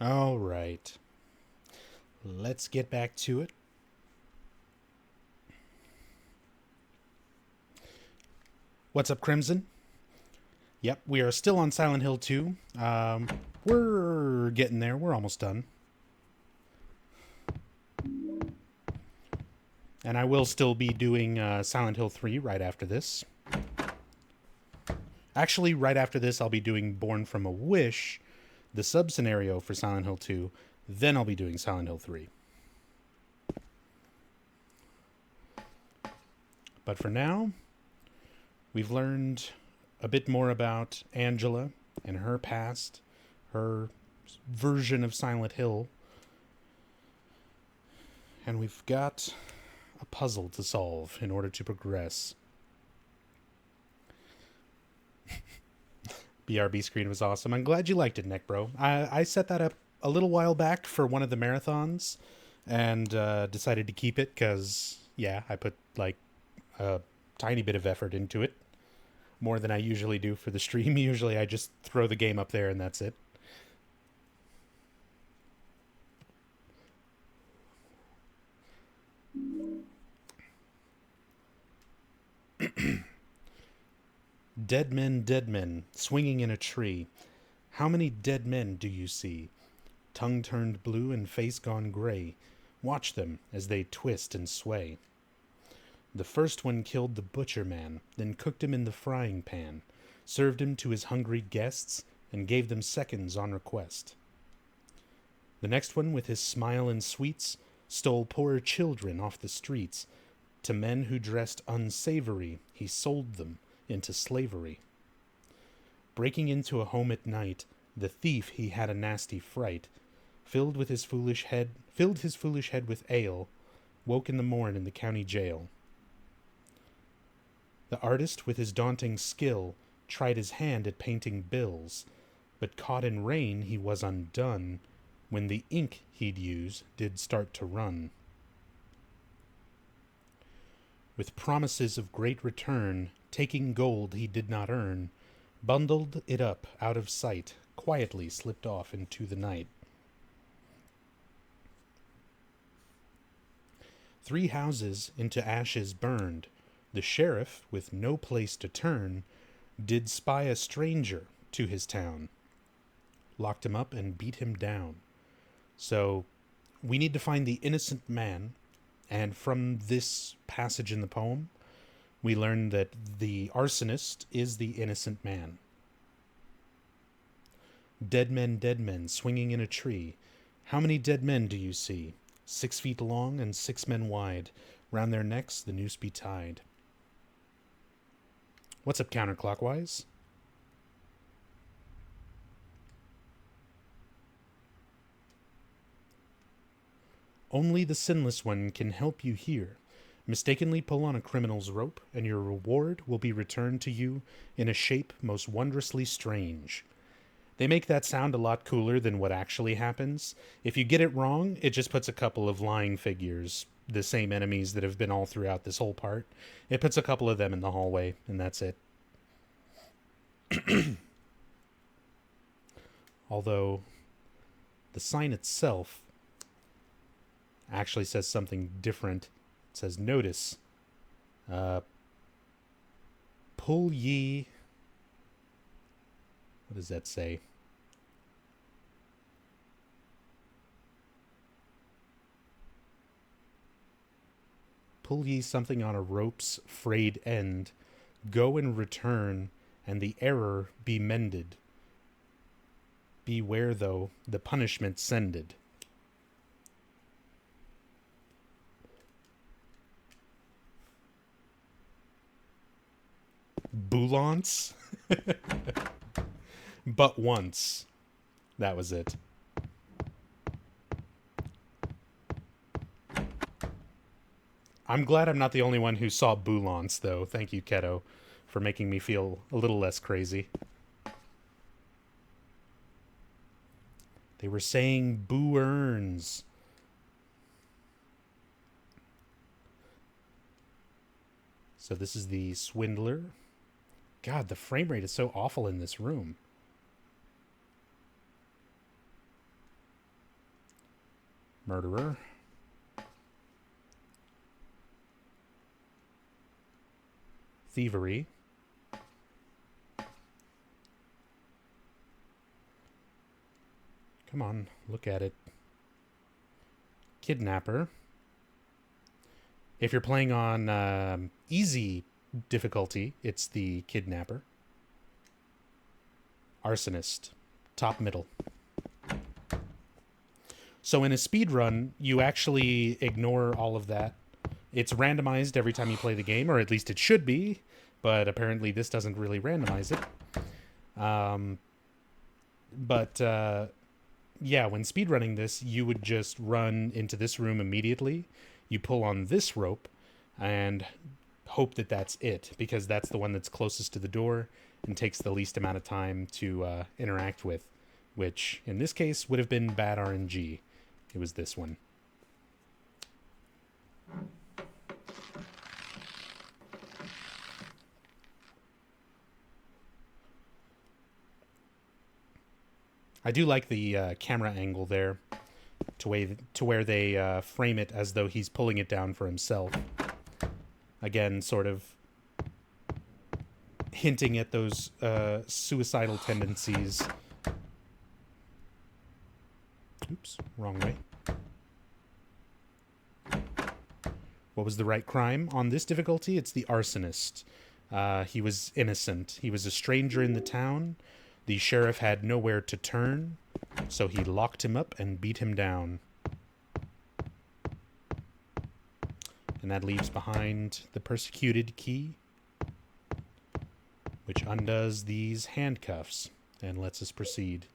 All right. Let's get back to it. What's up, Crimson? Yep, we are still on Silent Hill 2. We're getting there. We're almost done. And I will still be doing Silent Hill 3 right after this. Actually, right after this, I'll be doing Born from a Wish, the sub scenario for Silent Hill 2. Then I'll be doing Silent Hill 3. But for now, we've learned a bit more about Angela and her past, her version of Silent Hill. And we've got a puzzle to solve in order to progress. BRB screen was awesome. I'm glad you liked it, Nick, bro. I set that up a little while back for one of the marathons and decided to keep it because, yeah, I put like a tiny bit of effort into it. More than I usually do for the stream. Usually I just throw the game up there and that's it. dead men, swinging in a tree. How many dead men do you see? Tongue turned blue and face gone gray. Watch them as they twist and sway. The first one killed the butcher man, then cooked him in the frying pan, served him to his hungry guests, and gave them seconds on request. The next one, with his smile and sweets, stole poor children off the streets. To men who dressed unsavory, he sold them into slavery. Breaking into a home at night, the thief he had a nasty fright, filled his foolish head with ale, woke in the morn in the county jail. The artist with his daunting skill tried his hand at painting bills, but caught in rain he was undone when the ink he'd use did start to run. With promises of great return, taking gold he did not earn, bundled it up out of sight, quietly slipped off into the night. 3 houses into ashes burned. The sheriff, with no place to turn, did spy a stranger to his town, locked him up and beat him down. So we need to find the innocent man, and from this passage in the poem, we learn that the arsonist is the innocent man. Dead men, swinging in a tree. How many dead men do you see? 6 feet long and 6 men wide. Round their necks the noose be tied. What's up, counterclockwise? Only the sinless one can help you here. Mistakenly pull on a criminal's rope, and your reward will be returned to you in a shape most wondrously strange. They make that sound a lot cooler than what actually happens. If you get it wrong, it just puts a couple of lying figures, the same enemies that have been all throughout this whole part. It puts a couple of them in the hallway, and that's it. Although the sign itself actually says something different. It says, notice, pull ye... What does that say? Pull ye something on a rope's frayed end. Go and return, and the error be mended. Beware, though, the punishment sended. Boulance? But once. That was it. I'm glad I'm not the only one who saw Boulance, though. Thank you, Keto, for making me feel a little less crazy. They were saying Boo Earns. So this is the Swindler. God, the frame rate is so awful in this room. Murderer. Thievery. Come on, look at it. Kidnapper. If you're playing on easy difficulty, it's the Kidnapper. Arsonist. Top middle. So in a speed run, you actually ignore all of that. It's randomized every time you play the game, or at least it should be, but apparently this doesn't really randomize it. Yeah, when speedrunning this, you would just run into this room immediately. You pull on this rope and hope that that's it, because that's the one that's closest to the door and takes the least amount of time to interact with, which in this case would have been bad RNG. It was this one. I do like the camera angle there, to where they frame it as though he's pulling it down for himself. Again, sort of hinting at those suicidal tendencies. Oops, wrong way. What was the right crime on this difficulty? It's the arsonist. He was innocent. He was a stranger in the town. The sheriff had nowhere to turn, so he locked him up and beat him down. And that leaves behind the persecuted key, which undoes these handcuffs and lets us proceed.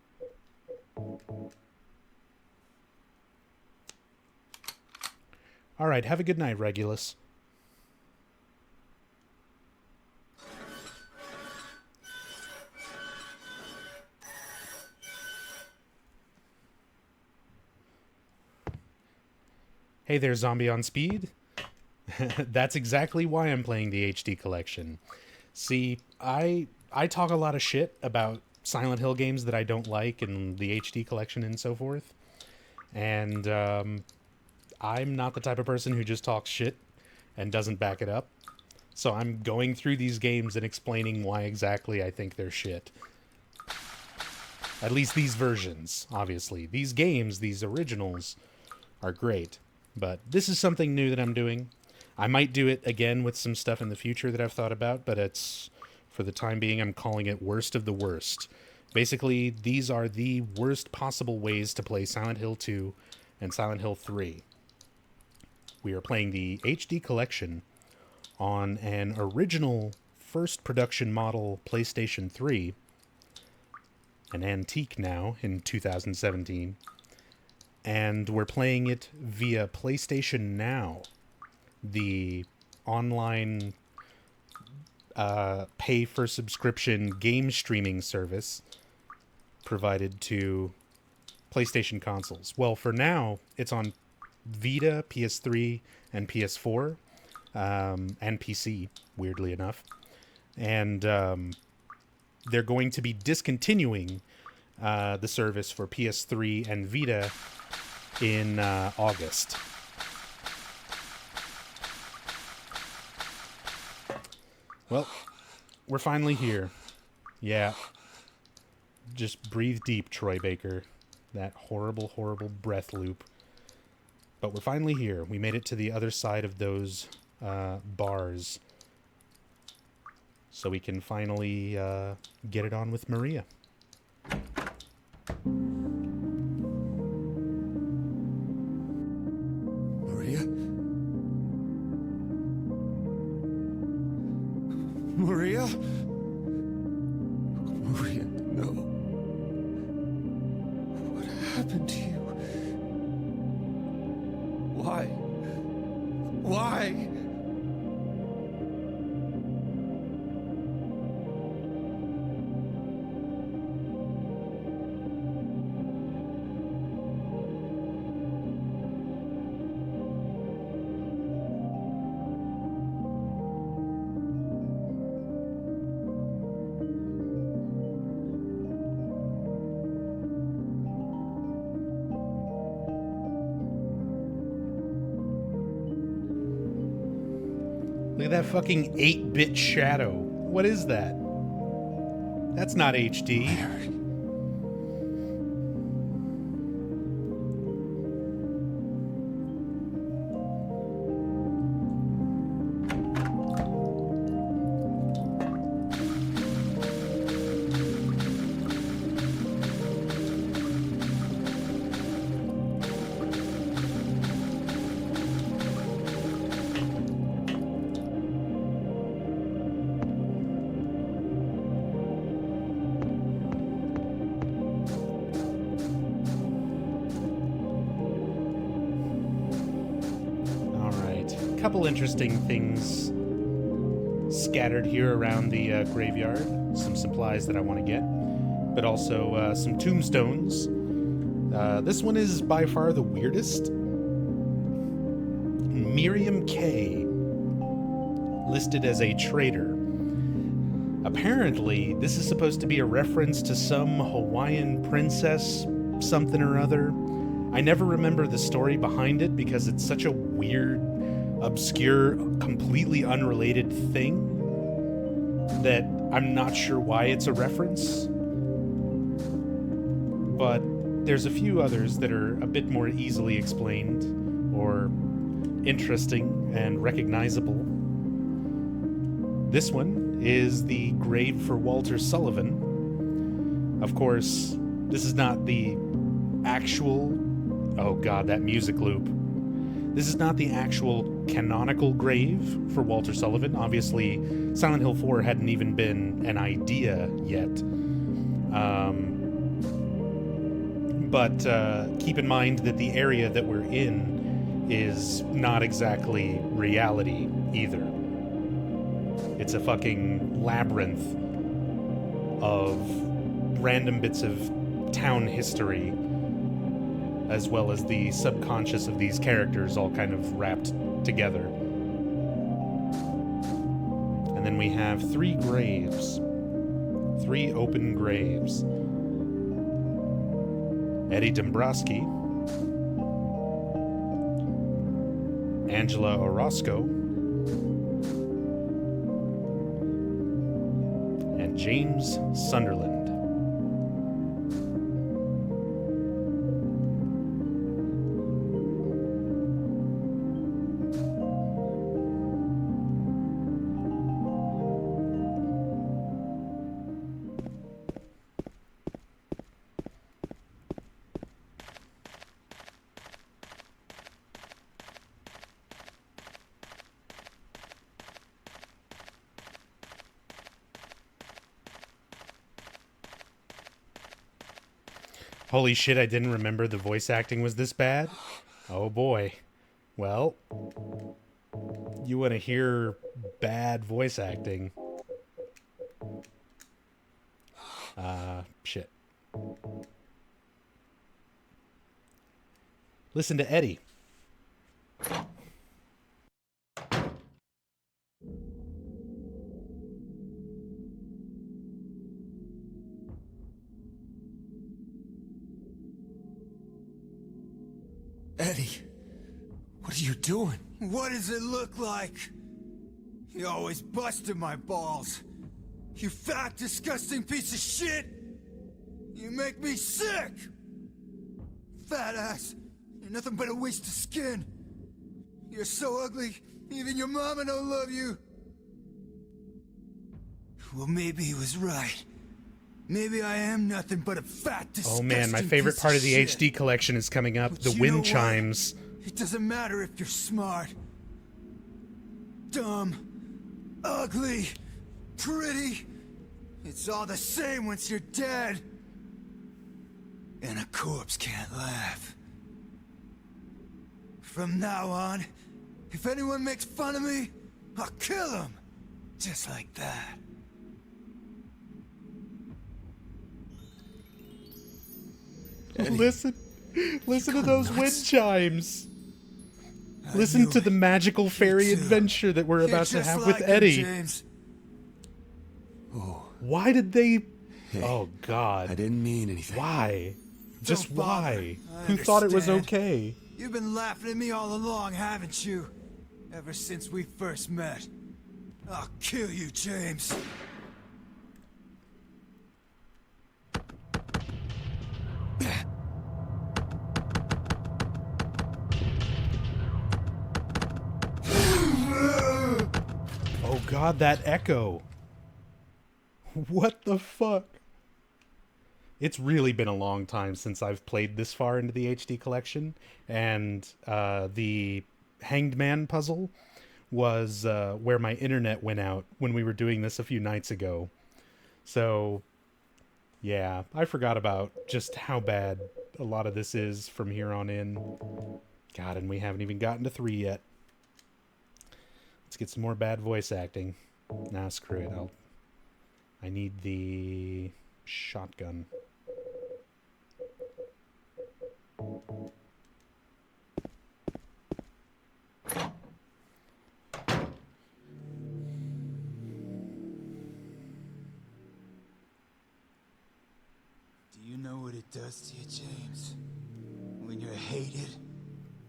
All right, have a good night, Regulus. Hey there, Zombie on Speed. That's exactly why I'm playing the HD collection. See, I talk a lot of shit about Silent Hill games that I don't like and the HD collection and so forth. And I'm not the type of person who just talks shit and doesn't back it up. So I'm going through these games and explaining why exactly I think they're shit. At least these versions, obviously. These games, these originals, are great. But this is something new that I'm doing. I might do it again with some stuff in the future that I've thought about, but it's, for the time being, I'm calling it worst of the worst. Basically, these are the worst possible ways to play Silent Hill 2 and Silent Hill 3. We are playing the HD collection on an original first production model PlayStation 3, an antique now in 2017, and we're playing it via PlayStation Now, the online pay-for-subscription game streaming service provided to PlayStation consoles. Well, for now, it's on Vita, PS3, and PS4, and PC, weirdly enough. And they're going to be discontinuing the service for PS3 and Vita in August. Well, we're finally here. Yeah. Just breathe deep, Troy Baker. That horrible, horrible breath loop. But we're finally here. We made it to the other side of those bars. So we can finally get it on with Maria. Maria? Maria? Maria, no. What happened to you? Why? Why? Look at that fucking 8-bit shadow. What is that? That's not HD. Mary. Couple interesting things scattered here around the graveyard. Some supplies that I want to get, but also some tombstones. This one is by far the weirdest. Miriam K. listed as a traitor. Apparently, this is supposed to be a reference to some Hawaiian princess, something or other. I never remember the story behind it because it's such a weird, obscure, completely unrelated thing that I'm not sure why it's a reference. But there's a few others that are a bit more easily explained or interesting and recognizable. This one is the grave for Walter Sullivan. Of course, this is not the actual... Oh god, that music loop. This is not the actual canonical grave for Walter Sullivan. Obviously, Silent Hill 4 hadn't even been an idea yet. But keep in mind that the area that we're in is not exactly reality either. It's a fucking labyrinth of random bits of town history, as well as the subconscious of these characters all kind of wrapped together. And then we have 3 graves. 3 open graves. Eddie Dombrowski, Angela Orozco, and James Sunderland. Holy shit, I didn't remember the voice acting was this bad. Oh boy. Well, you want to hear bad voice acting. Shit. Listen to Eddie. Eddie, what are you doing? What does it look like? You always busted my balls. You fat, disgusting piece of shit! You make me sick! Fat ass, you're nothing but a waste of skin. You're so ugly, even your mama don't love you. Well, maybe he was right. Maybe I am nothing but a fat, disgusting Oh man, my favorite part of the shit. HD collection is coming up. But The you know wind what? chimes. It doesn't matter if you're smart, dumb, ugly, pretty. It's all the same once you're dead. And a corpse can't laugh. From now on, if anyone makes fun of me, I'll kill him. Just like that. Eddie, Listen to those wind nuts. chimes. I Listen knew to the it. magical fairy too. adventure that we're You're about to just have like with him, Eddie. James. Oh, Why did they... hey, Oh god. I didn't mean anything. Why? Just Don't bother. why? I Who thought it was understand. okay? You've been laughing at me all along, haven't you? Ever since we first met. I'll kill you, James. Oh god, that echo. What the fuck? It's really been a long time since I've played this far into the HD collection, and the Hanged Man puzzle was where my internet went out when we were doing this a few nights ago. So, yeah, I forgot about just how bad a lot of this is from here on in. God, and we haven't even gotten to 3 yet. Let's get some more bad voice acting. Nah, screw it. I need the shotgun. Do you know what it does to you, James? When you're hated,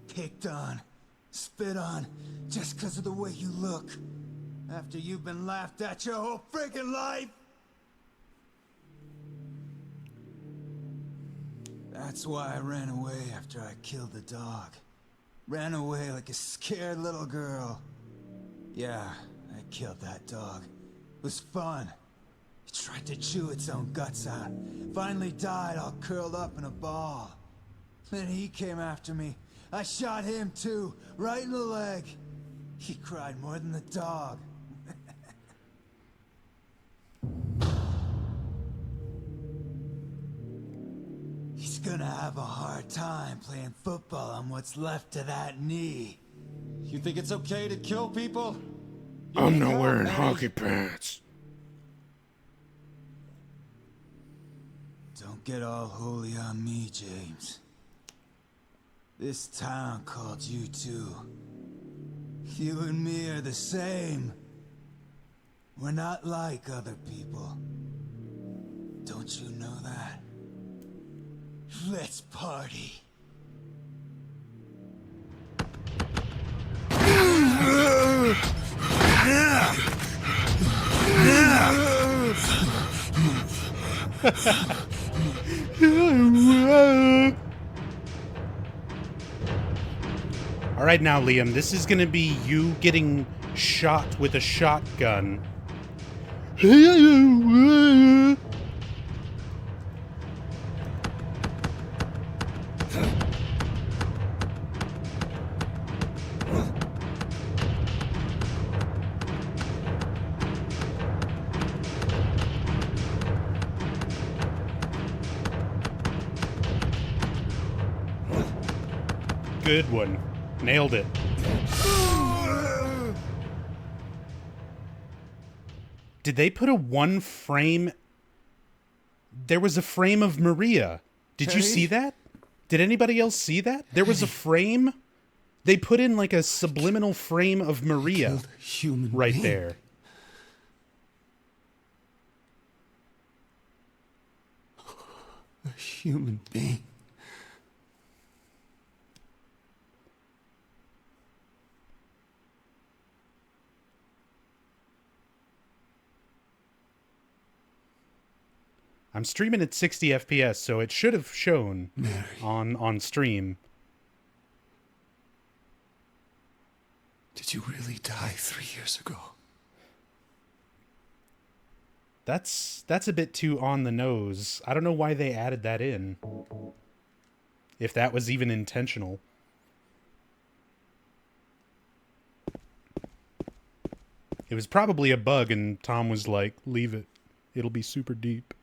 picked on, spit on, just because of the way you look. After you've been laughed at your whole freaking life. That's why I ran away after I killed the dog. Ran away like a scared little girl. Yeah, I killed that dog. It was fun. It tried to chew its own guts out. Finally died all curled up in a ball. Then he came after me. I shot him too, right in the leg. He cried more than the dog. He's gonna have a hard time playing football on what's left of that knee. You think it's okay to kill people? I'm not wearing hockey pants. Don't get all holy on me, James. This town called you too. You and me are the same. We're not like other people. Don't you know that? Let's party. All right, now, Liam, this is going to be you getting shot with a shotgun. Good one. Nailed it. Did they put a one frame? There was a frame of Maria. Did you see that? Did anybody else see that? There was a frame. They put in like a subliminal frame of Maria right there. A human being. I'm streaming at 60 FPS, so it should have shown Mary. on stream. Did you really die 3 years ago? That's a bit too on the nose. I don't know why they added that in. If that was even intentional. It was probably a bug, and Tom was like, leave it. It'll be super deep.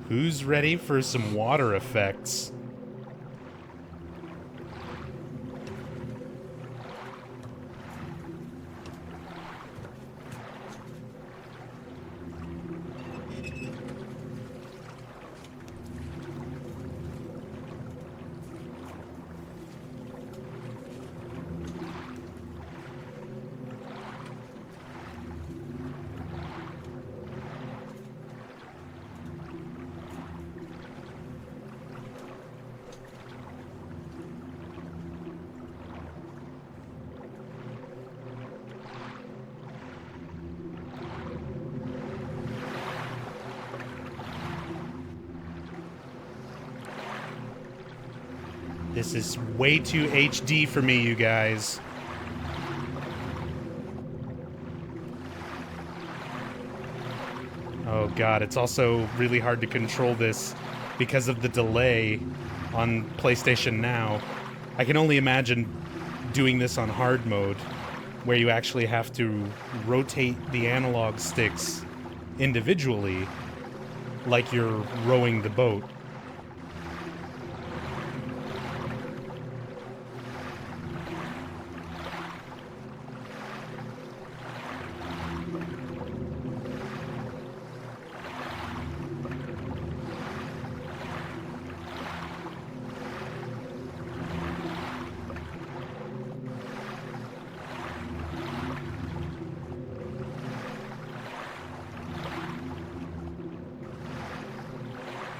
Who's ready for some water effects? This is way too HD for me, you guys. Oh god, it's also really hard to control this because of the delay on PlayStation Now. I can only imagine doing this on hard mode, where you actually have to rotate the analog sticks individually, like you're rowing the boat.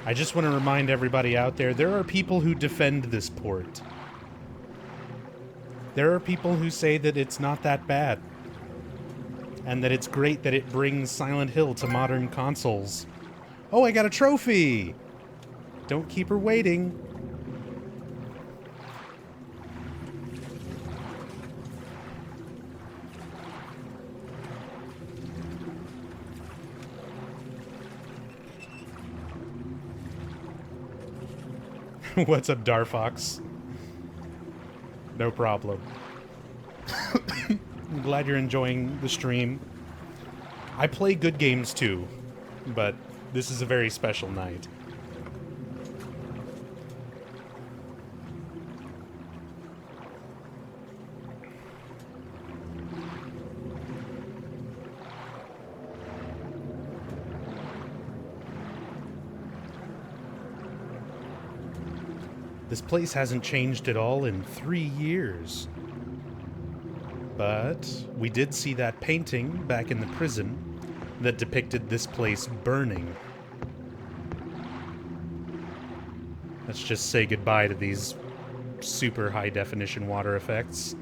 I just want to remind everybody out there are people who defend this port. There are people who say that it's not that bad, and that it's great that it brings Silent Hill to modern consoles. Oh, I got a trophy! Don't keep her waiting. What's up, Darfox? No problem. I'm glad you're enjoying the stream. I play good games too, but this is a very special night. This place hasn't changed at all in 3 years. But we did see that painting back in the prison that depicted this place burning. Let's just say goodbye to these super high definition water effects.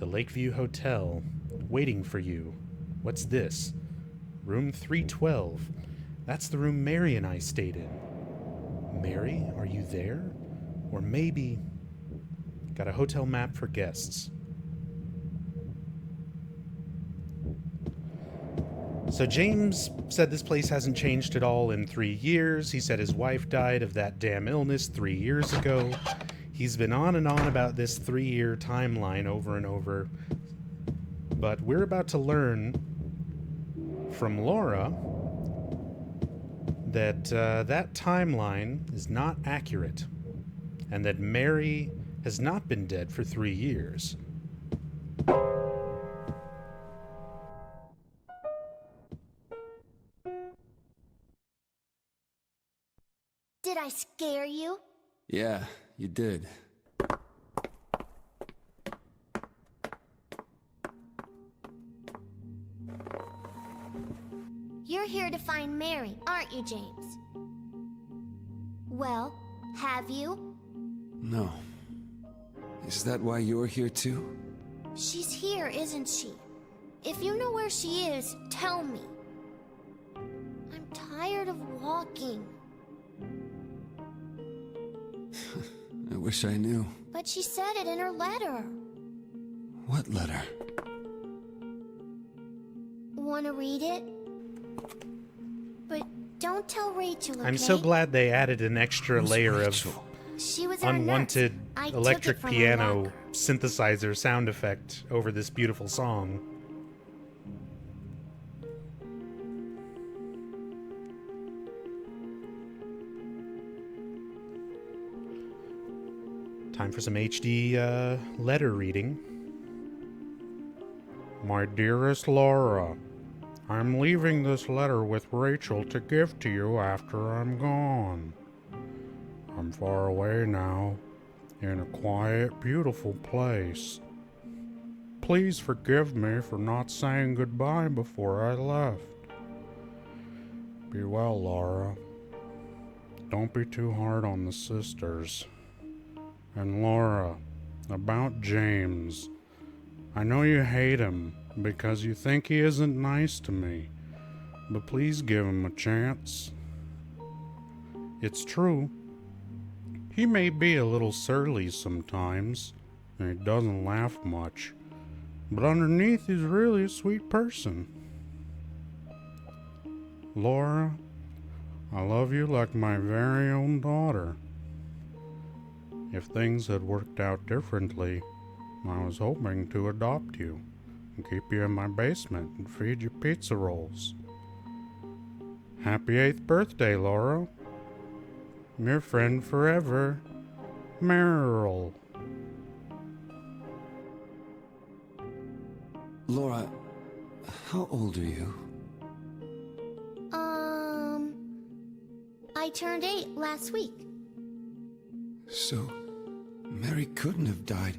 Lakeview Hotel, waiting for you. What's this? Room 312. That's the room Mary and I stayed in. Mary, are you there? Or maybe... Got a hotel map for guests. So James said this place hasn't changed at all in 3 years. He said his wife died of that damn illness 3 years ago. He's been on and on about this 3-year timeline over and over. But we're about to learn from Laura that that timeline is not accurate. And that Mary has not been dead for 3 years. Did I scare you? Yeah, you did. You're here to find Mary, aren't you, James? Well, have you? No. Is that why you're here too? She's here, isn't she? If you know where she is, tell me. I'm tired of walking. I wish I knew. But she said it in her letter. What letter? Want to read it? But don't tell Rachel, okay? I'm so glad they added an extra layer of She was in her unwanted nurse. I took electric it from her piano locker. synthesizer sound effect over this beautiful song. Time for some HD letter reading. My dearest Laura, I'm leaving this letter with Rachel to give to you after I'm gone. I'm far away now, in a quiet, beautiful place. please forgive me for not saying goodbye before I left. Be well, Laura. Don't be too hard on the sisters. And Laura, about James. I know you hate him because you think he isn't nice to me, but please give him a chance. It's true. He may be a little surly sometimes, and he doesn't laugh much, but underneath he's really a sweet person. Laura, I love you like my very own daughter. If things had worked out differently, I was hoping to adopt you and keep you in my basement and feed you pizza rolls. Happy 8th birthday, Laura. Your friend forever, Meryl. Laura, how old are you? I turned 8 last week. So, Mary couldn't have died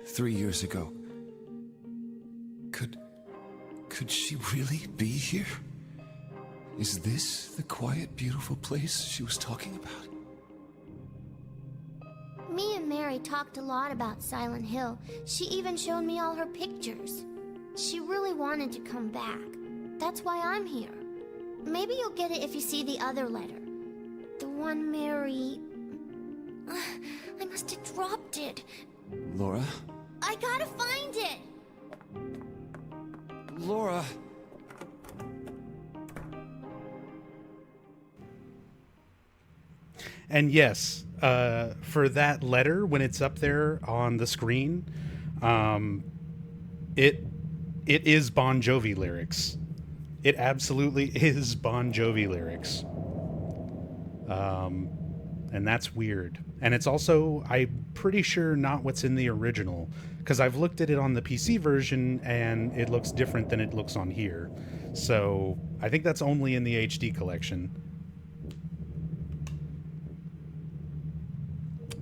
3 years ago. Could she really be here? Is this the quiet, beautiful place she was talking about? Me and Mary talked a lot about Silent Hill. She even showed me all her pictures. She really wanted to come back. That's why I'm here. Maybe you'll get it if you see the other letter. The one Mary... I must have dropped it. Laura? I gotta find it! Laura! And yes, for that letter, when it's up there on the screen, it is Bon Jovi lyrics. It absolutely is Bon Jovi lyrics. And that's weird. And it's also, I'm pretty sure, not what's in the original, because I've looked at it on the PC version and it looks different than it looks on here. So I think that's only in the HD collection.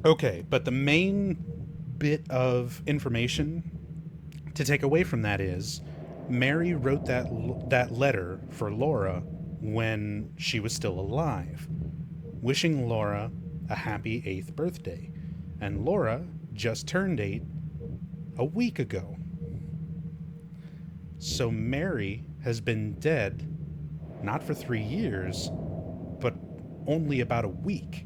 Okay, but the main bit of information to take away from that is Mary wrote that letter for Laura when she was still alive, wishing Laura a happy 8th birthday. And Laura just turned 8 a week ago. So Mary has been dead not for 3 years, but only about a week.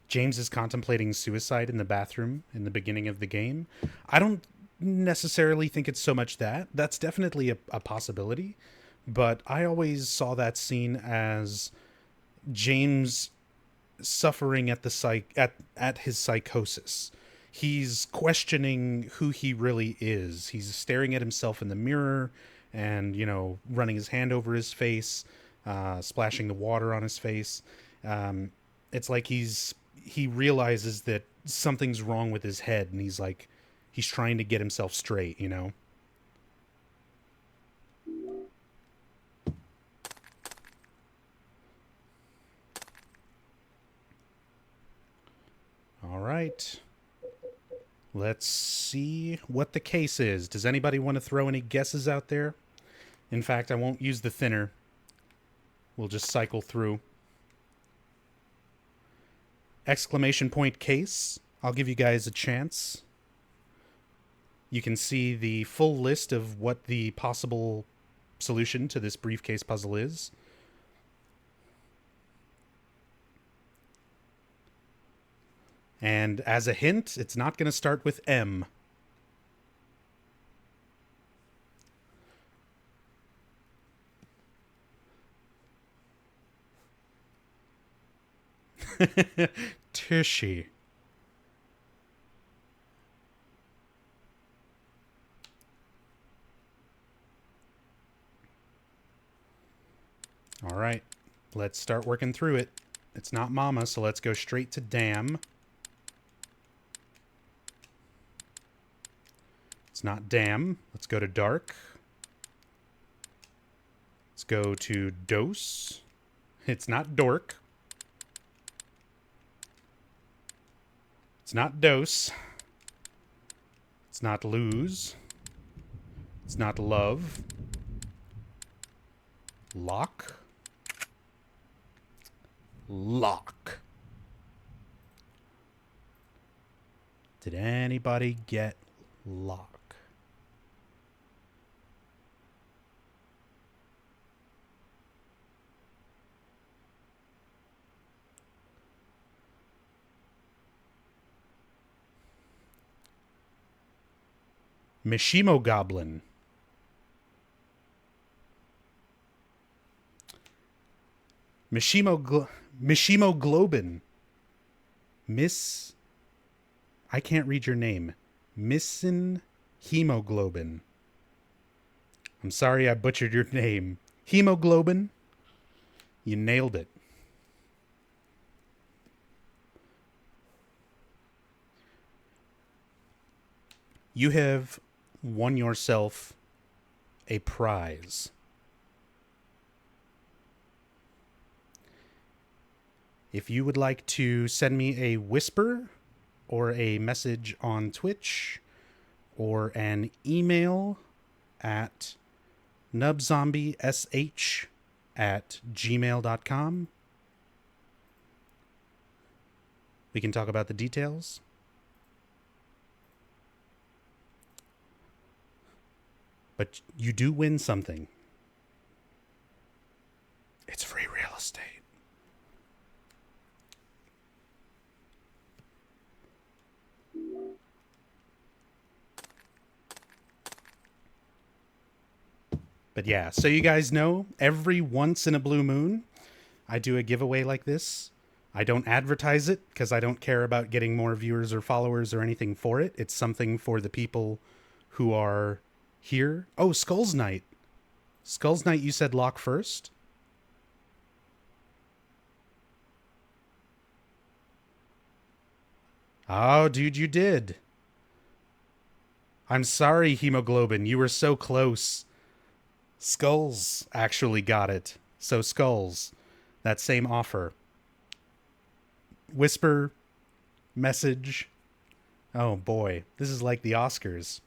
James is contemplating suicide in the bathroom in the beginning of the game. I don't necessarily think it's so much that. That's definitely a possibility. But I always saw that scene as James suffering at at his psychosis. He's questioning who he really is. He's staring at himself in the mirror and, you know, running his hand over his face, splashing the water on his face. It's like he realizes that something's wrong with his head, and he's trying to get himself straight, you know? All right. Let's see what the case is. Does anybody want to throw any guesses out there? In fact, I won't use the thinner. We'll just cycle through. Exclamation point case. I'll give you guys a chance. You can see the full list of what the possible solution to this briefcase puzzle is. And as a hint, it's not going to start with M. Tushy. All right, let's start working through it. It's not Mama, so let's go straight to Dam. It's not Dam. Let's go to Dark. Let's go to Dose. It's not Dork. It's not Dose. It's not Lose. It's not Love. Lock. Lock. Did anybody get Lock? Mishimo Goblin. Mishimo Globin. I can't read your name. Missin Hemoglobin. I'm sorry I butchered your name. Hemoglobin? You nailed it. You have won yourself a prize. If you would like to send me a whisper or a message on Twitch or an email at nubzombiesh@gmail.com, we can talk about the details. But you do win something. It's free real estate. But yeah, so you guys know, every once in a blue moon, I do a giveaway like this. I don't advertise it because I don't care about getting more viewers or followers or anything for it. It's something for the people who are here. Oh, Skulls Night. Skulls Night, you said lock first? Oh, dude, you did. I'm sorry, Hemoglobin. You were so close. Skulls actually got it. So Skulls, that same offer. Whisper, message. Oh boy, this is like the Oscars.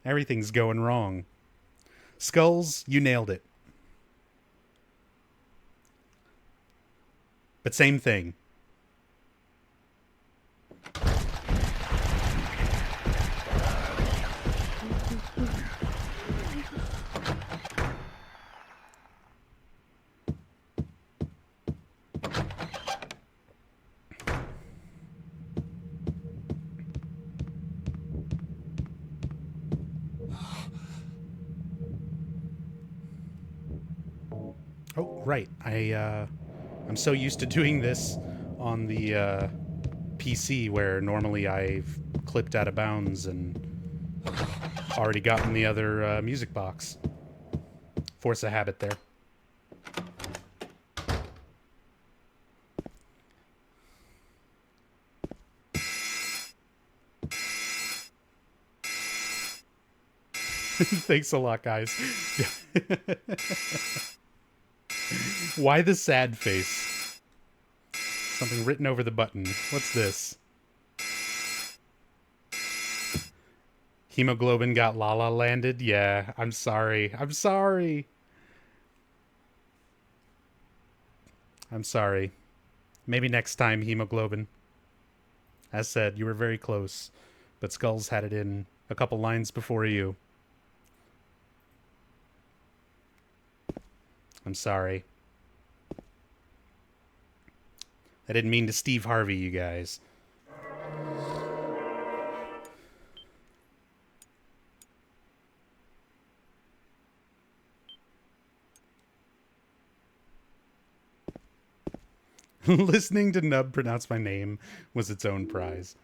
Everything's going wrong. Skulls, you nailed it. But same thing. Oh, right. I'm so used to doing this on the PC where normally I've clipped out of bounds and already gotten the other music box. Force a habit there. Thanks a lot, guys. Why the sad face? Something written over the button. What's this? Hemoglobin got la-la landed? Yeah, I'm sorry. I'm sorry. I'm sorry. Maybe next time, Hemoglobin. As said, you were very close, but Skulls had it in a couple lines before you. I'm sorry. I didn't mean to Steve Harvey, you guys. Listening to Nub pronounce my name was its own prize.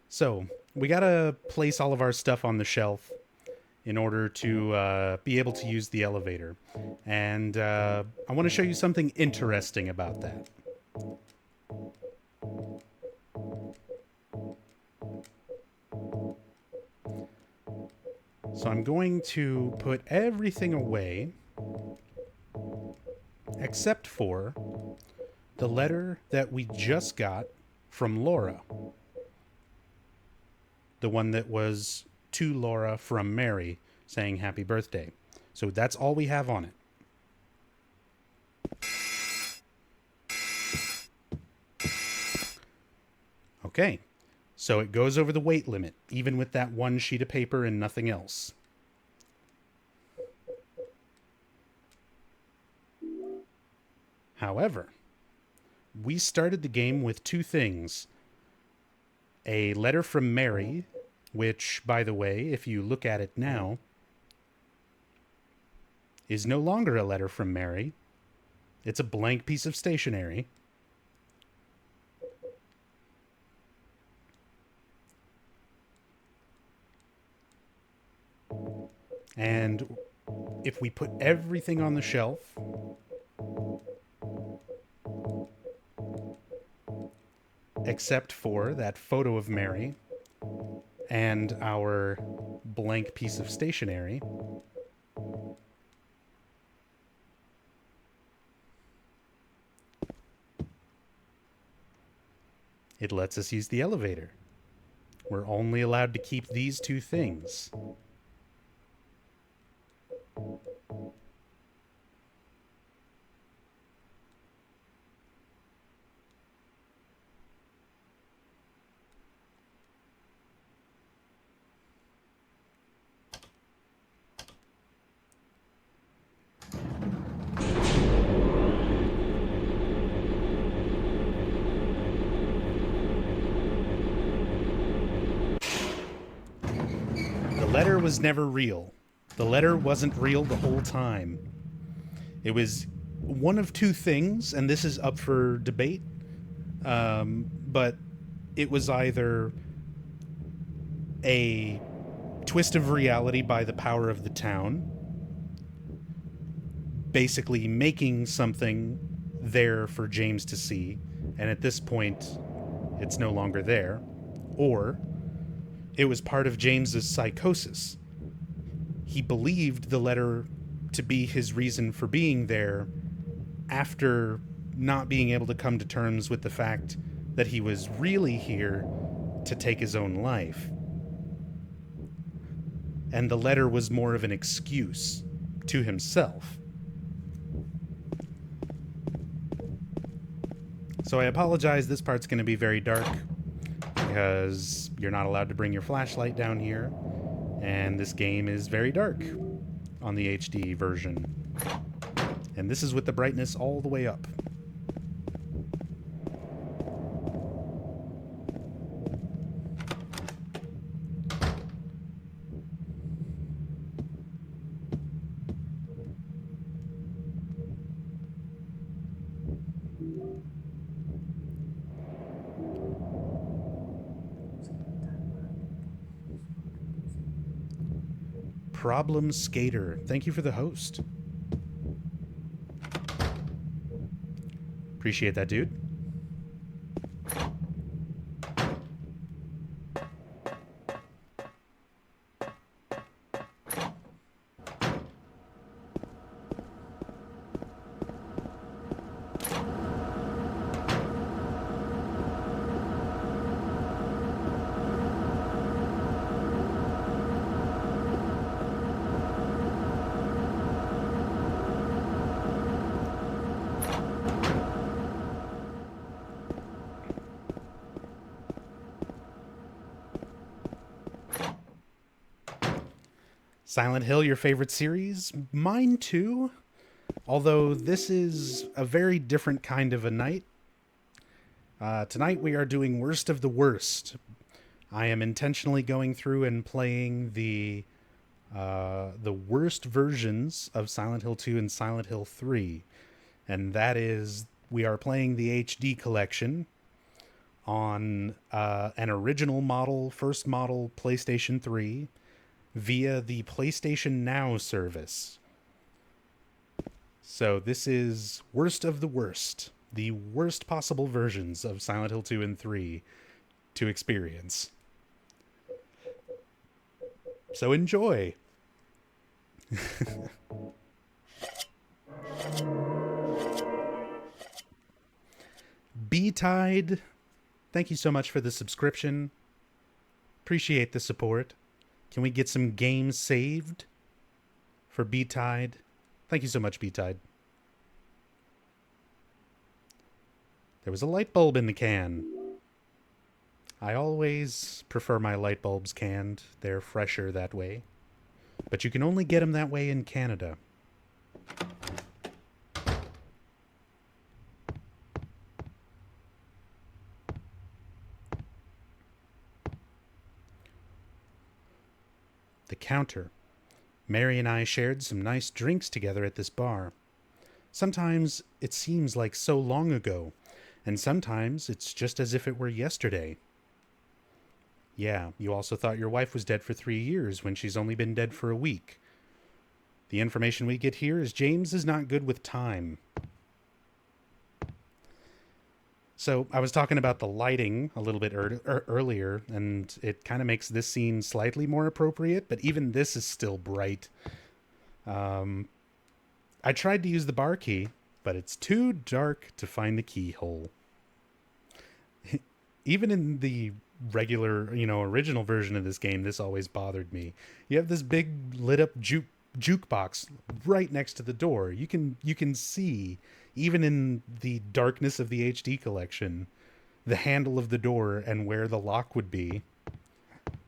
So, we gotta place all of our stuff on the shelf in order to be able to use the elevator. And I want to show you something interesting about that. So I'm going to put everything away except for the letter that we just got from Laura. The one that was to Laura from Mary saying happy birthday. So that's all we have on it. Okay. So it goes over the weight limit, even with that one sheet of paper and nothing else. However, we started the game with two things. A letter from Mary, which, by the way, if you look at it now, is no longer a letter from Mary. It's a blank piece of stationery. And if we put everything on the shelf, except for that photo of Mary and our blank piece of stationery, it lets us use the elevator. We're only allowed to keep these two things. The letter was never real. The letter wasn't real the whole time. It was one of two things, and this is up for debate, but it was either a twist of reality by the power of the town, basically making something there for James to see, and at this point, it's no longer there, or it was part of James's psychosis. He believed the letter to be his reason for being there after not being able to come to terms with the fact that he was really here to take his own life. And the letter was more of an excuse to himself. So I apologize, this part's going to be very dark because you're not allowed to bring your flashlight down here. And this game is very dark on the HD version. And this is with the brightness all the way up. Problem Skater. Thank you for the host. Appreciate that, dude. Silent Hill, your favorite series? Mine too. Although this is a very different kind of a night. Tonight we are doing Worst of the Worst. I am intentionally going through and playing the worst versions of Silent Hill 2 and Silent Hill 3. And that is, we are playing the HD collection on an original model, first model PlayStation 3 via the PSNow service. So this is Worst of the Worst, the worst possible versions of Silent Hill 2 and 3 to experience. So enjoy! B-Tide, thank you so much for the subscription. Appreciate the support. Can we get some games saved for B-Tide? Thank you so much, B-Tide. There was a light bulb in the can. I always prefer my light bulbs canned. They're fresher that way. But you can only get them that way in Canada. The counter. Mary and I shared some nice drinks together at this bar. Sometimes it seems like so long ago, and sometimes it's just as if it were yesterday. Yeah, you also thought your wife was dead for 3 years when she's only been dead for a week. The information we get here is James is not good with time. So I was talking about the lighting a little bit earlier, and it kind of makes this scene slightly more appropriate, but even this is still bright. I tried to use the bar key, but it's too dark to find the keyhole. Even in the regular, original version of this game, this always bothered me. You have this big lit up jukebox right next to the door. You can see, even in the darkness of the HD collection, the handle of the door and where the lock would be.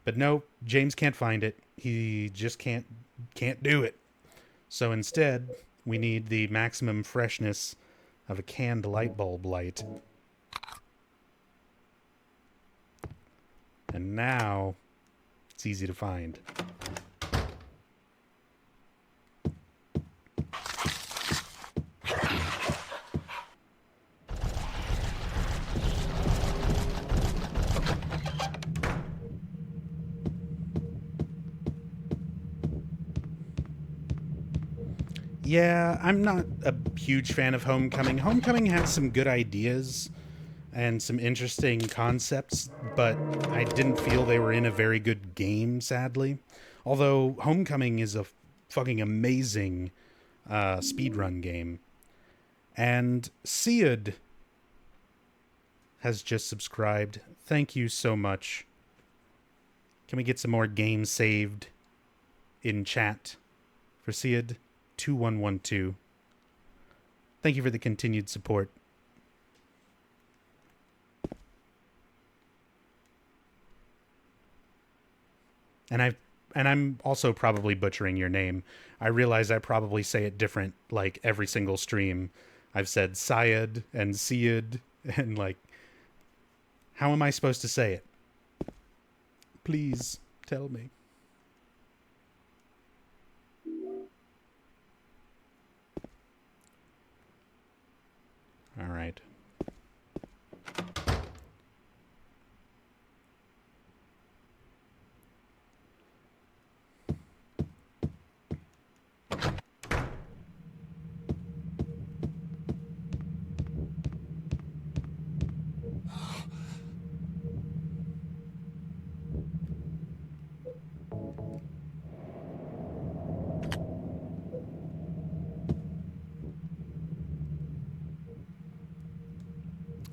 But no, James can't find it. He just can't do it. So instead, we need the maximum freshness of a canned light bulb light. And now it's easy to find. Yeah, I'm not a huge fan of Homecoming. Homecoming had some good ideas and some interesting concepts, but I didn't feel they were in a very good game, sadly. Although Homecoming is a fucking amazing speedrun game. And Sead has just subscribed. Thank you so much. Can we get some more games saved in chat for Sead? 2112. Thank you for the continued support. And I'm also probably butchering your name. I realize I probably say it different like every single stream. I've said Syed and Sead and like, how am I supposed to say it? Please tell me. All right.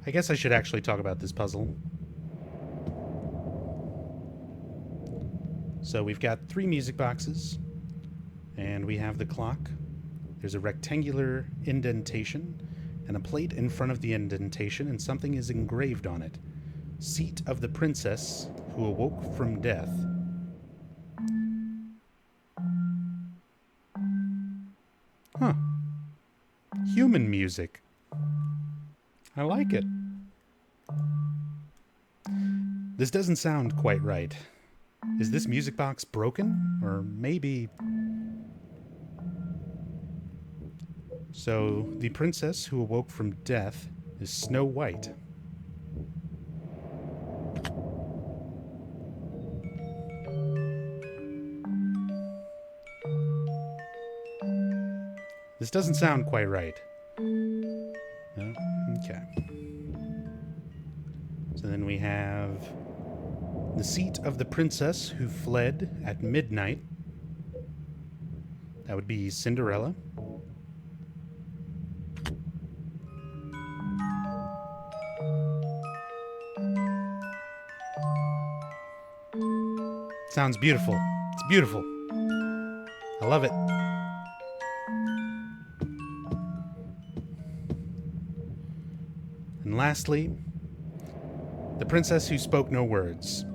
I guess I should actually talk about this puzzle. So we've got 3 music boxes, and we have the clock. There's a rectangular indentation, and a plate in front of the indentation, and something is engraved on it. Seat of the princess who awoke from death. Huh. Human music. I like it. This doesn't sound quite right. Is this music box broken? Or maybe... So, the princess who awoke from death is Snow White. This doesn't sound quite right. No? Okay. So then we have the seat of the princess who fled at midnight. That would be Cinderella. Sounds beautiful. It's beautiful. I love it. And lastly, the princess who spoke no words.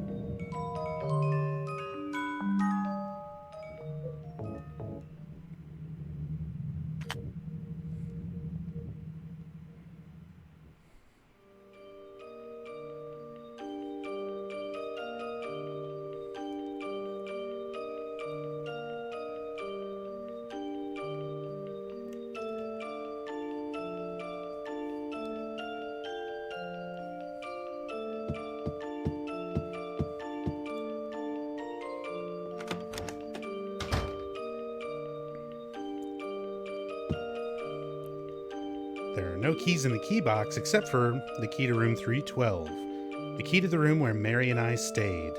There are no keys in the key box except for the key to room 312, the key to the room where Mary and I stayed.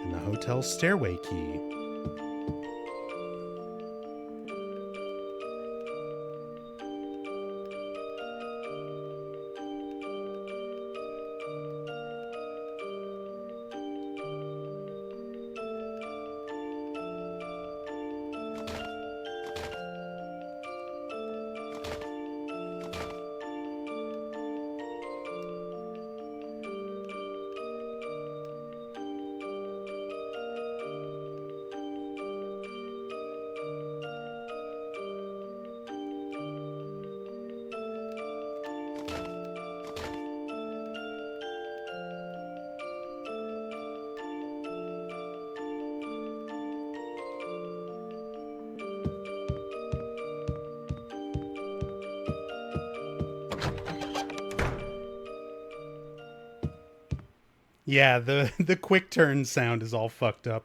And the hotel stairway key. Yeah, the quick turn sound is all fucked up.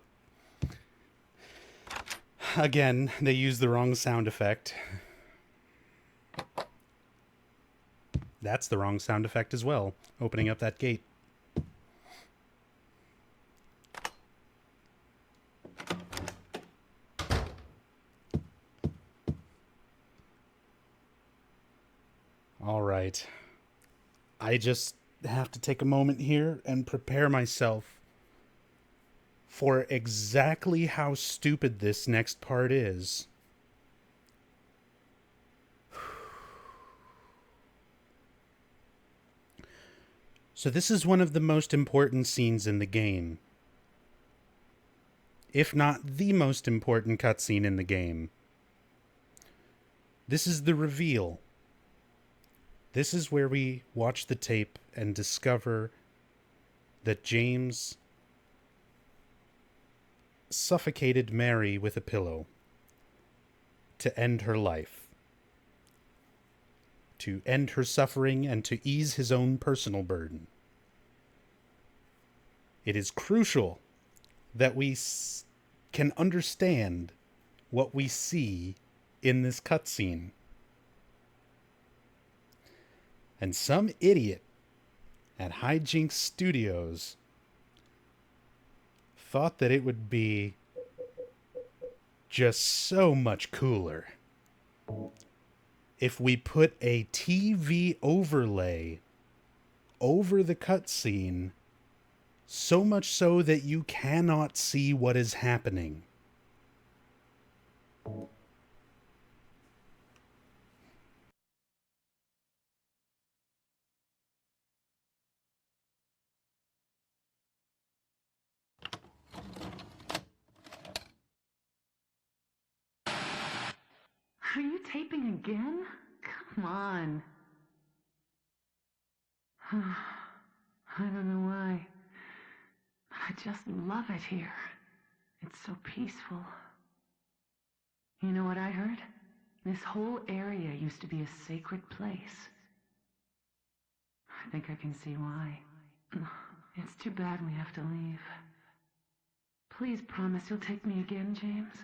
Again, they used the wrong sound effect. That's the wrong sound effect as well, opening up that gate. All right. I just have to take a moment here and prepare myself for exactly how stupid this next part is. So this is one of the most important scenes in the game. If not the most important cutscene in the game. This is the reveal. This is where we watch the tape and discover that James suffocated Mary with a pillow to end her life, to end her suffering and to ease his own personal burden. It is crucial that we can understand what we see in this cutscene. And some idiot at Hijinks Studios thought that it would be just so much cooler if we put a TV overlay over the cutscene, so much so that you cannot see what is happening. Are you taping again? Come on. I don't know why, but I just love it here. It's so peaceful. You know what I heard? This whole area used to be a sacred place. I think I can see why. It's too bad we have to leave. Please promise you'll take me again, James.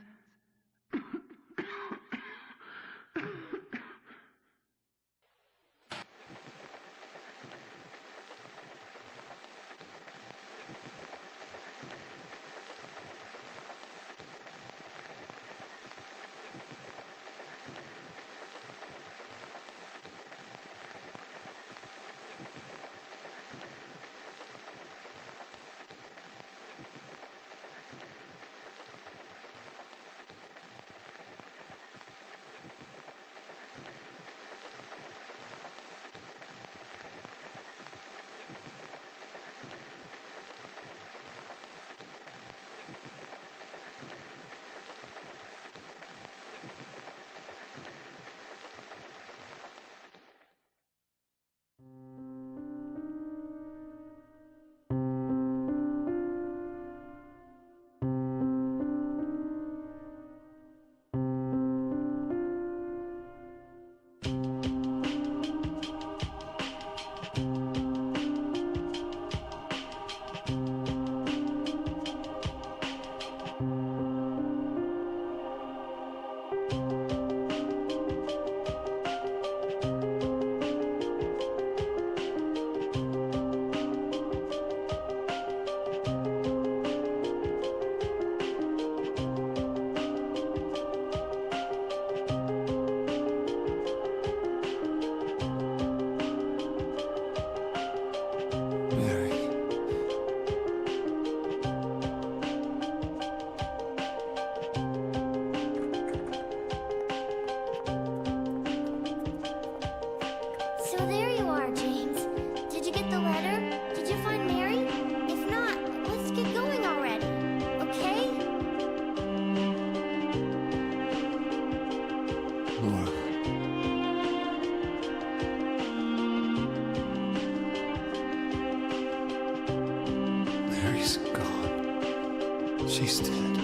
She's dead.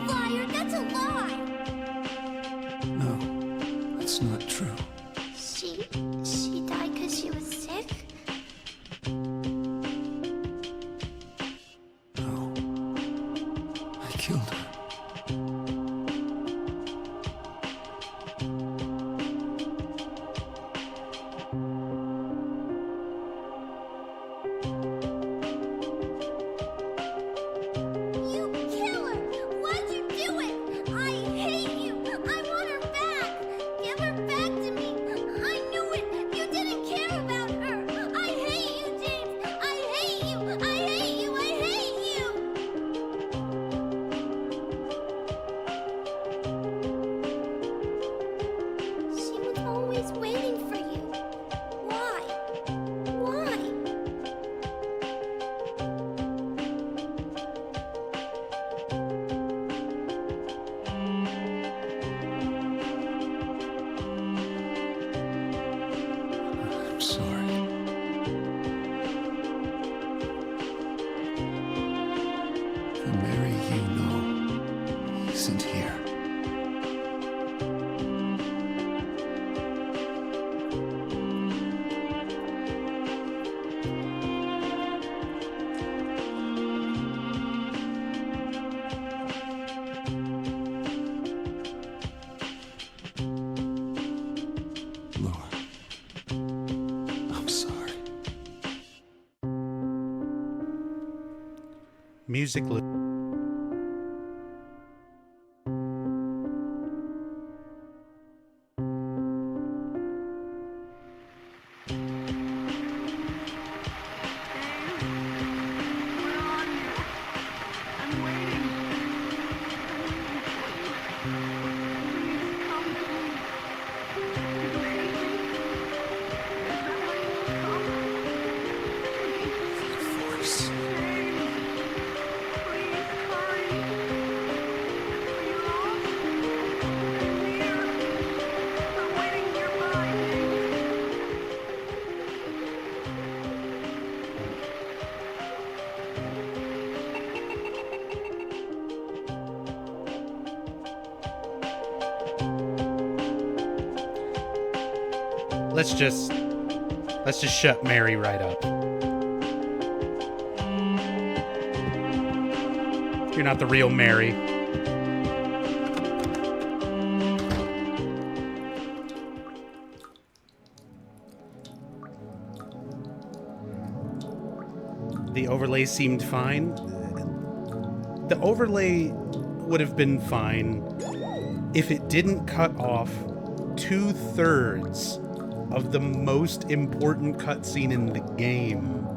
Liar, that's a lie! No, that's not true. She died because she was sick? No. I killed her. Music. Let's just shut Mary right up. You're not the real Mary. The overlay seemed fine. The overlay would have been fine if it didn't cut off 2/3 of the most important cutscene in the game.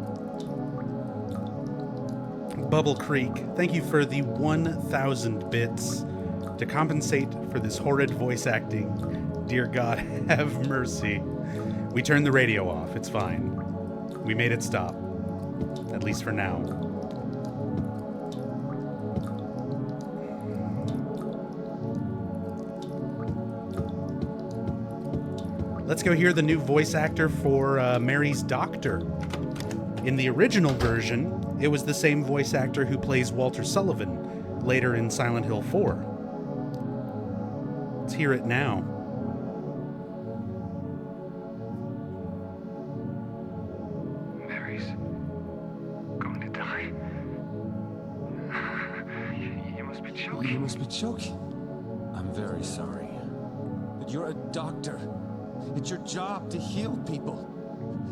Bubble Creek, thank you for the 1,000 bits to compensate for this horrid voice acting. Dear God, have mercy. We turned the radio off. It's fine. We made it stop. At least for now. Let's go hear the new voice actor for Mary's doctor. In the original version, it was the same voice actor who plays Walter Sullivan later in Silent Hill 4. Let's hear it now. Mary's going to die. You must be joking. You must be joking. I'm very sorry. But you're a doctor. It's your job to heal people.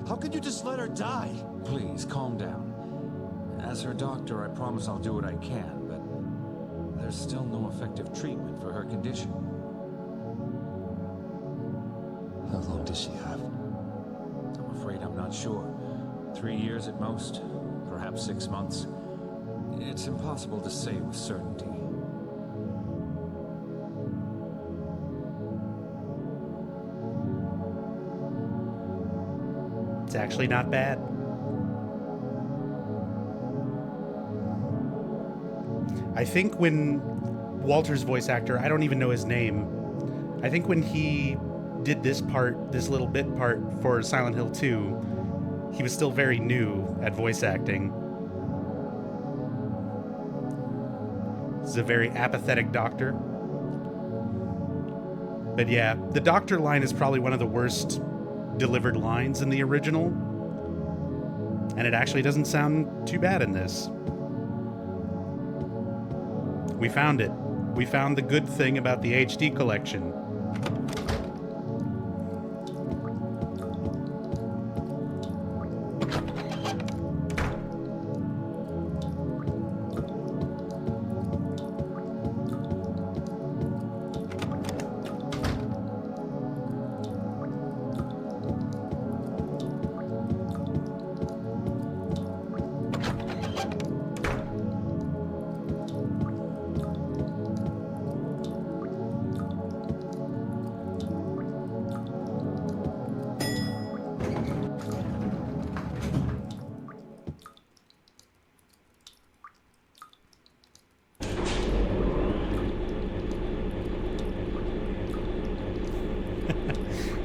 How could you just let her die? Please, calm down. As her doctor, I promise I'll do what I can, but there's still no effective treatment for her condition. How long does she have? I'm afraid I'm not sure. 3 years at most, perhaps 6 months. It's impossible to say with certainty. It's actually not bad. I think when Walter's voice actor, I don't even know his name, I think when he did this little bit part for Silent Hill 2, he was still very new at voice acting. He's a very apathetic doctor. But yeah, the doctor line is probably one of the worst delivered lines in the original, and it actually doesn't sound too bad in this. We found it. We found the good thing about the HD collection.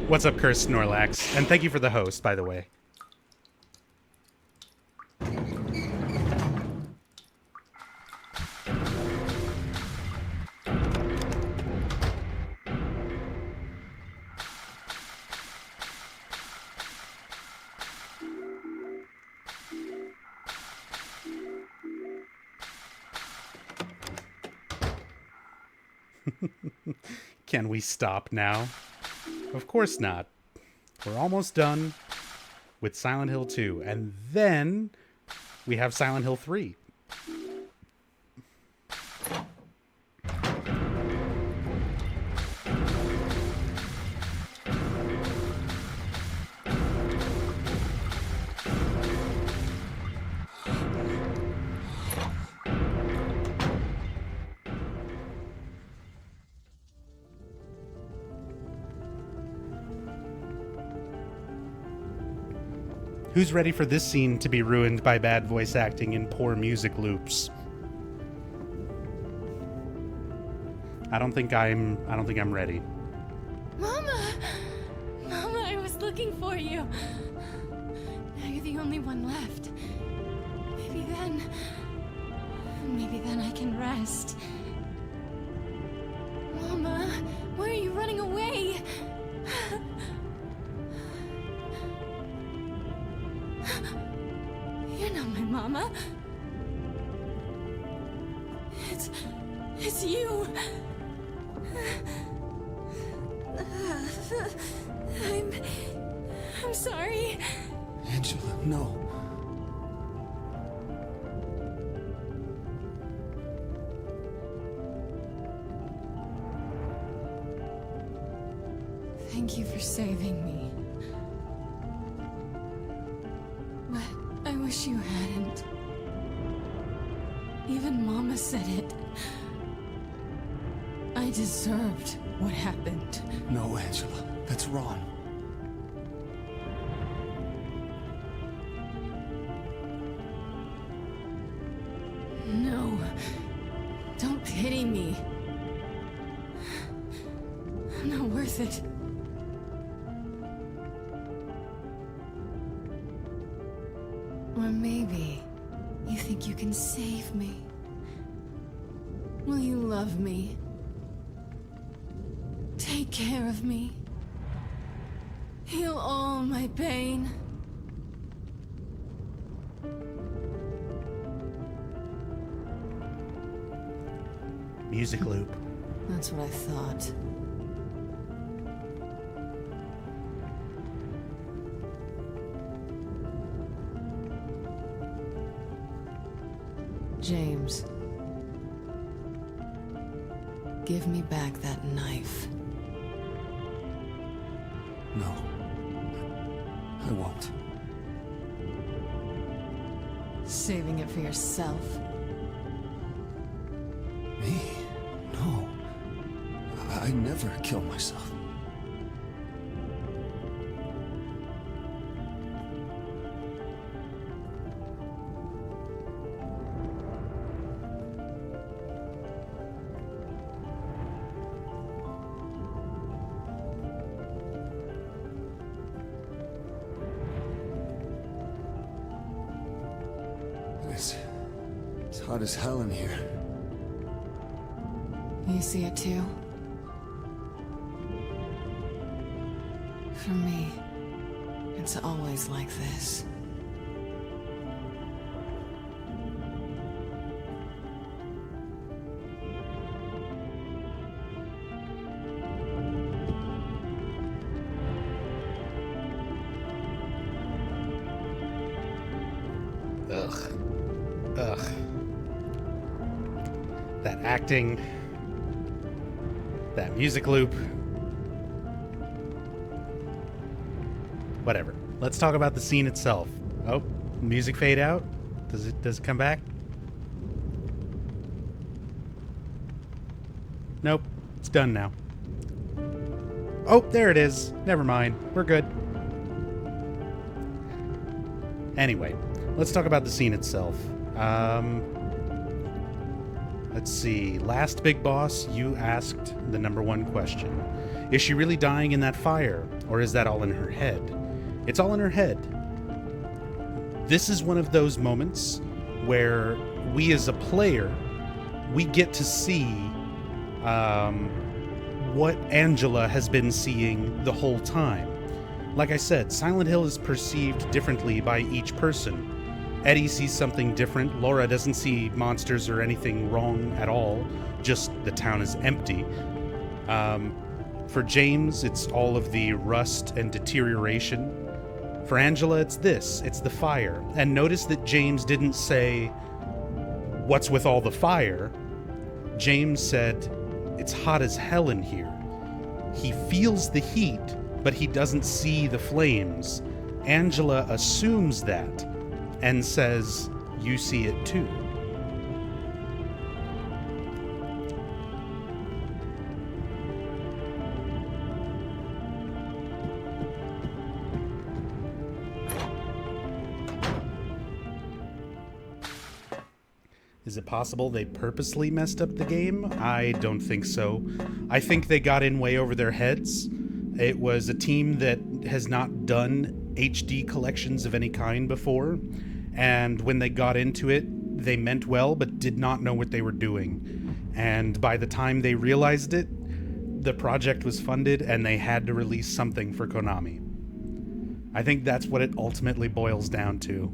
What's up, Cursed Snorlax? And thank you for the host, by the way. Can we stop now? Of course not. We're almost done with Silent Hill 2, and then we have Silent Hill 3. Who's ready for this scene to be ruined by bad voice acting and poor music loops? I don't think I'm ready. Mama! Mama, I was looking for you. Now you're the only one left. Maybe then I can rest. Mama, why are you running away? My mama? It's you. I'm sorry. Angela, no. Thank you for saving me. But I wish you hadn't. Even Mama said it. I deserved what happened. No, Angela, that's wrong. No. Don't pity me. I'm not worth it. Or maybe you think you can save me. Will you love me? Take care of me. Heal all my pain. Music loop. That's what I thought. James. Give me back that knife. No. I won't. Saving it for yourself. Me? No. I never kill myself. It's hot as hell in here. You see it too? For me, it's always like this. Ugh. That acting. That music loop. Whatever. Let's talk about the scene itself. Oh, music fade out? Does it come back? Nope. It's done now. Oh, there it is. Never mind. We're good. Anyway, let's talk about the scene itself. Let's see. Last Big Boss, you asked the #1 question. Is she really dying in that fire, or is that all in her head? It's all in her head. This is one of those moments where we as a player, we get to see what Angela has been seeing the whole time. Like I said, Silent Hill is perceived differently by each person. Eddie sees something different. Laura doesn't see monsters or anything wrong at all. Just the town is empty. For James, it's all of the rust and deterioration. For Angela, it's this. It's the fire. And notice that James didn't say, "What's with all the fire?" James said, "It's hot as hell in here." He feels the heat, but he doesn't see the flames. Angela assumes that and says, "You see it too." Is it possible they purposely messed up the game? I don't think so. I think they got in way over their heads. It was a team that has not done HD collections of any kind before, and when they got into it, they meant well but did not know what they were doing. And by the time they realized it, the project was funded and they had to release something for Konami. I think that's what it ultimately boils down to.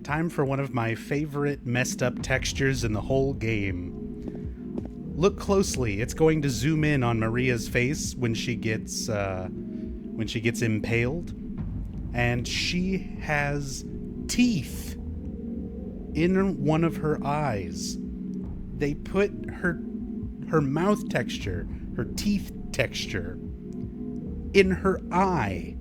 Time for one of my favorite messed up textures in the whole game. Look closely. It's going to zoom in on Maria's face when she gets impaled, and she has teeth in one of her eyes. They put her mouth texture, her teeth texture, in her eye.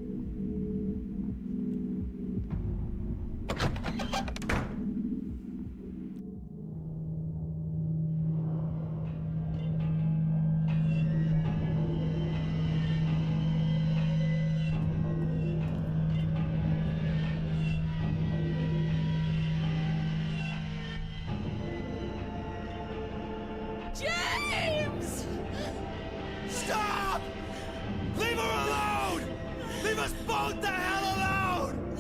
James! Stop! Leave her alone! Leave us both the hell alone!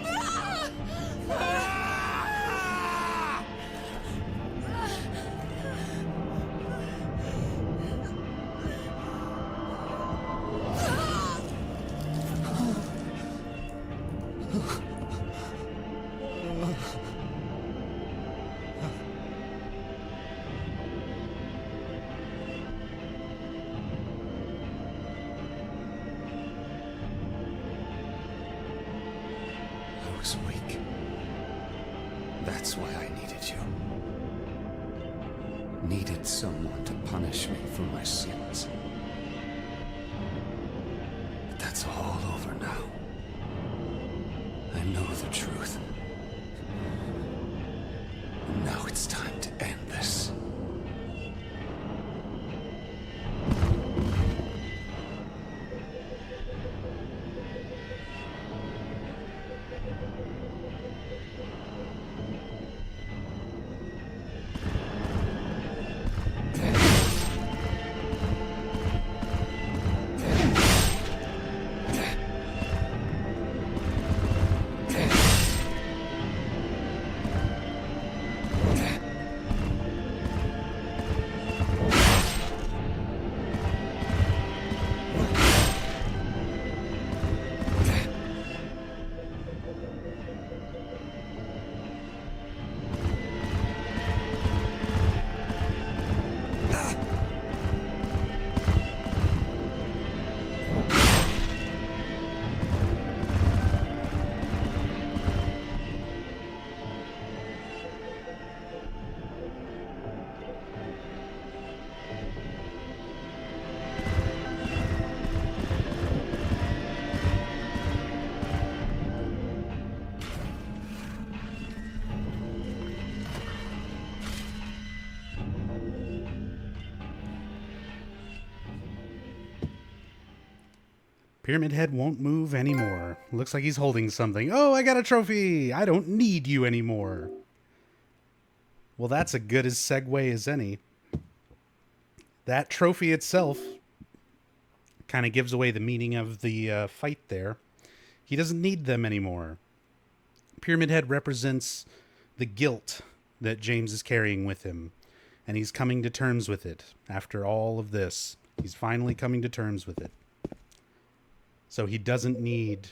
Ah! I was weak. That's why I needed you. Needed someone to punish me for my sins. But that's all over now. I know the truth. And now it's time to end this. Pyramid Head won't move anymore. Looks like he's holding something. Oh, I got a trophy! I don't need you anymore. Well, that's a good as segue as any. That trophy itself kind of gives away the meaning of the fight there. He doesn't need them anymore. Pyramid Head represents the guilt that James is carrying with him, and he's coming to terms with it. After all of this, he's finally coming to terms with it. So he doesn't need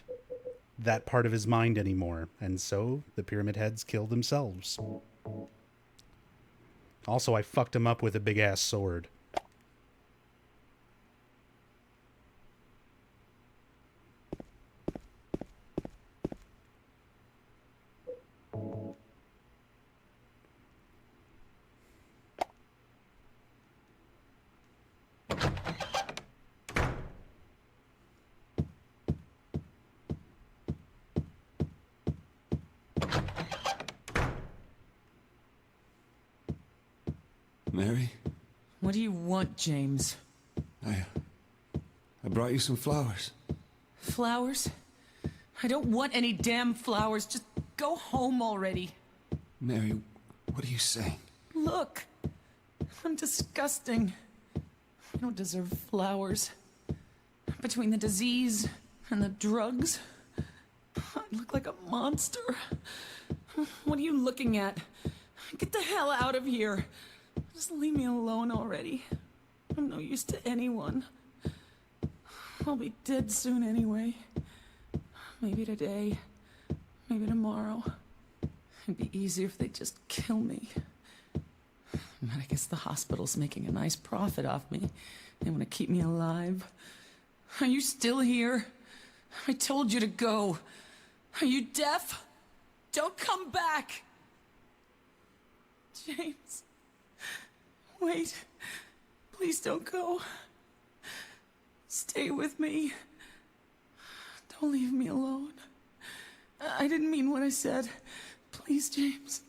that part of his mind anymore, and so the Pyramid Heads kill themselves. Also, I fucked him up with a big-ass sword. Mary, What do you want, James? I brought you some flowers. Flowers? I don't want any damn flowers. Just go home already. Mary, what are you saying? Look, I'm disgusting. I don't deserve flowers. Between the disease and the drugs, I look like a monster. What are you looking at? Get the hell out of here. Just leave me alone already. I'm no use to anyone. I'll be dead soon anyway. Maybe today, Maybe tomorrow. It'd be easier if they'd just kill me. But I guess the hospital's making a nice profit off me. They want to keep me alive. Are you still here? I told you to go. Are you deaf? Don't come back! James. Wait. Please don't go. Stay with me. Don't leave me alone. I didn't mean what I said. Please, James.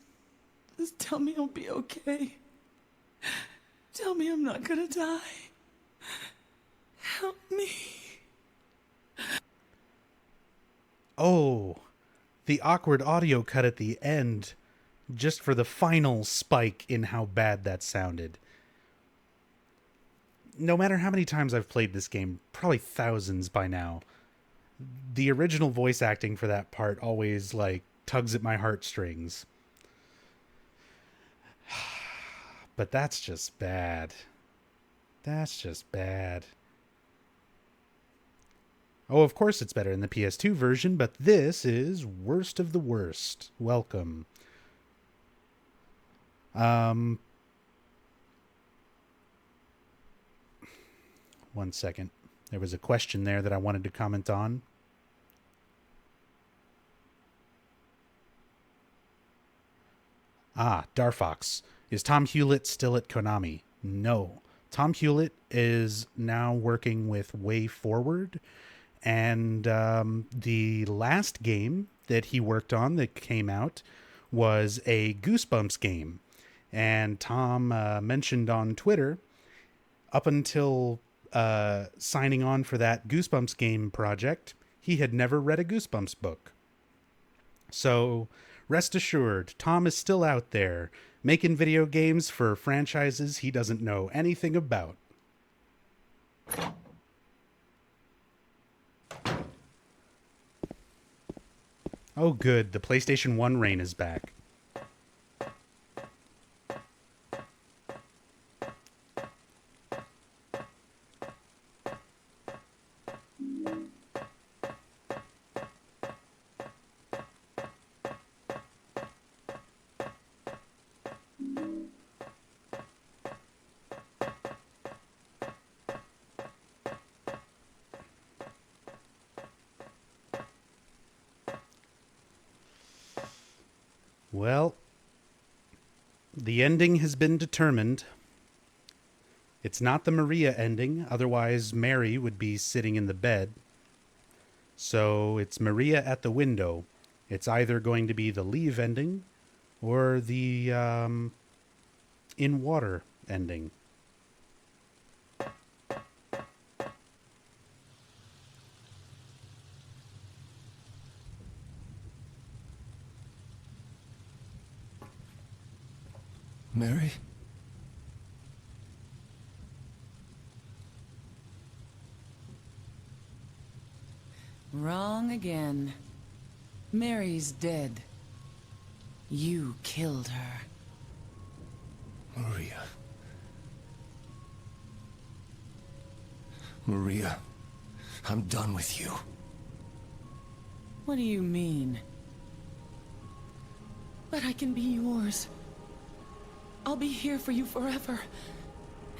Just tell me I'll be okay. Tell me I'm not gonna die. Help me. Oh, the awkward audio cut at the end, just for the final spike in how bad that sounded. No matter how many times I've played this game, probably thousands by now, the original voice acting for that part always, tugs at my heartstrings. But that's just bad. That's just bad. Oh, of course it's better in the PS2 version, but this is worst of the worst. Welcome. One second. There was a question there that I wanted to comment on. Darfox. Is Tom Hewlett still at Konami? No. Tom Hewlett is now working with Way Forward. And the last game that he worked on that came out was a Goosebumps game. And Tom mentioned on Twitter, up until signing on for that Goosebumps game project, he had never read a Goosebumps book. So rest assured, Tom is still out there making video games for franchises he doesn't know anything about. Oh good, the PlayStation 1 reign is back. Well, the ending has been determined. It's not the Maria ending, otherwise Mary would be sitting in the bed. So it's Maria at the window. It's either going to be the leave ending or the in water ending. Mary? Wrong again. Mary's dead. You killed her. Maria. Maria, I'm done with you. What do you mean? But I can be yours. I'll be here for you forever.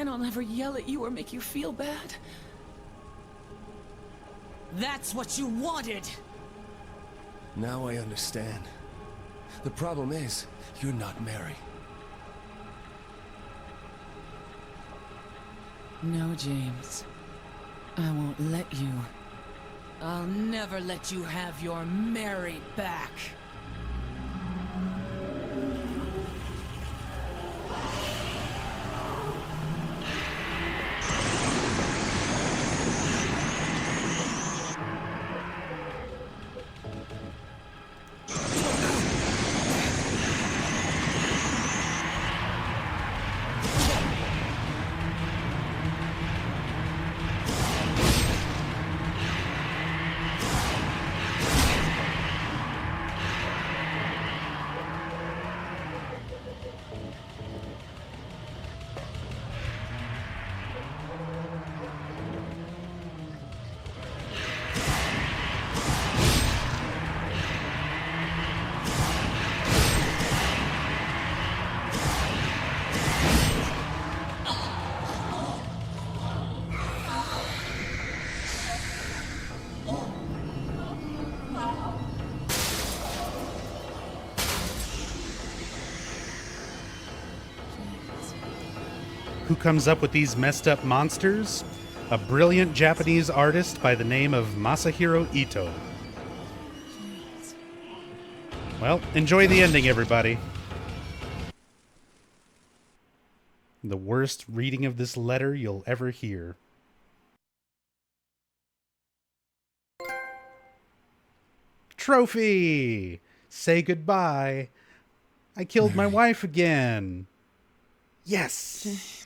And I'll never yell at you or make you feel bad. That's what you wanted! Now I understand. The problem is, you're not Mary. No, James. I won't let you. I'll never let you have your Mary back. who comes up with these messed up monsters? A brilliant Japanese artist by the name of Masahiro Ito. Well, enjoy the ending, everybody. The worst reading of this letter you'll ever hear. Trophy! Say goodbye. I killed my wife again. Yes! James.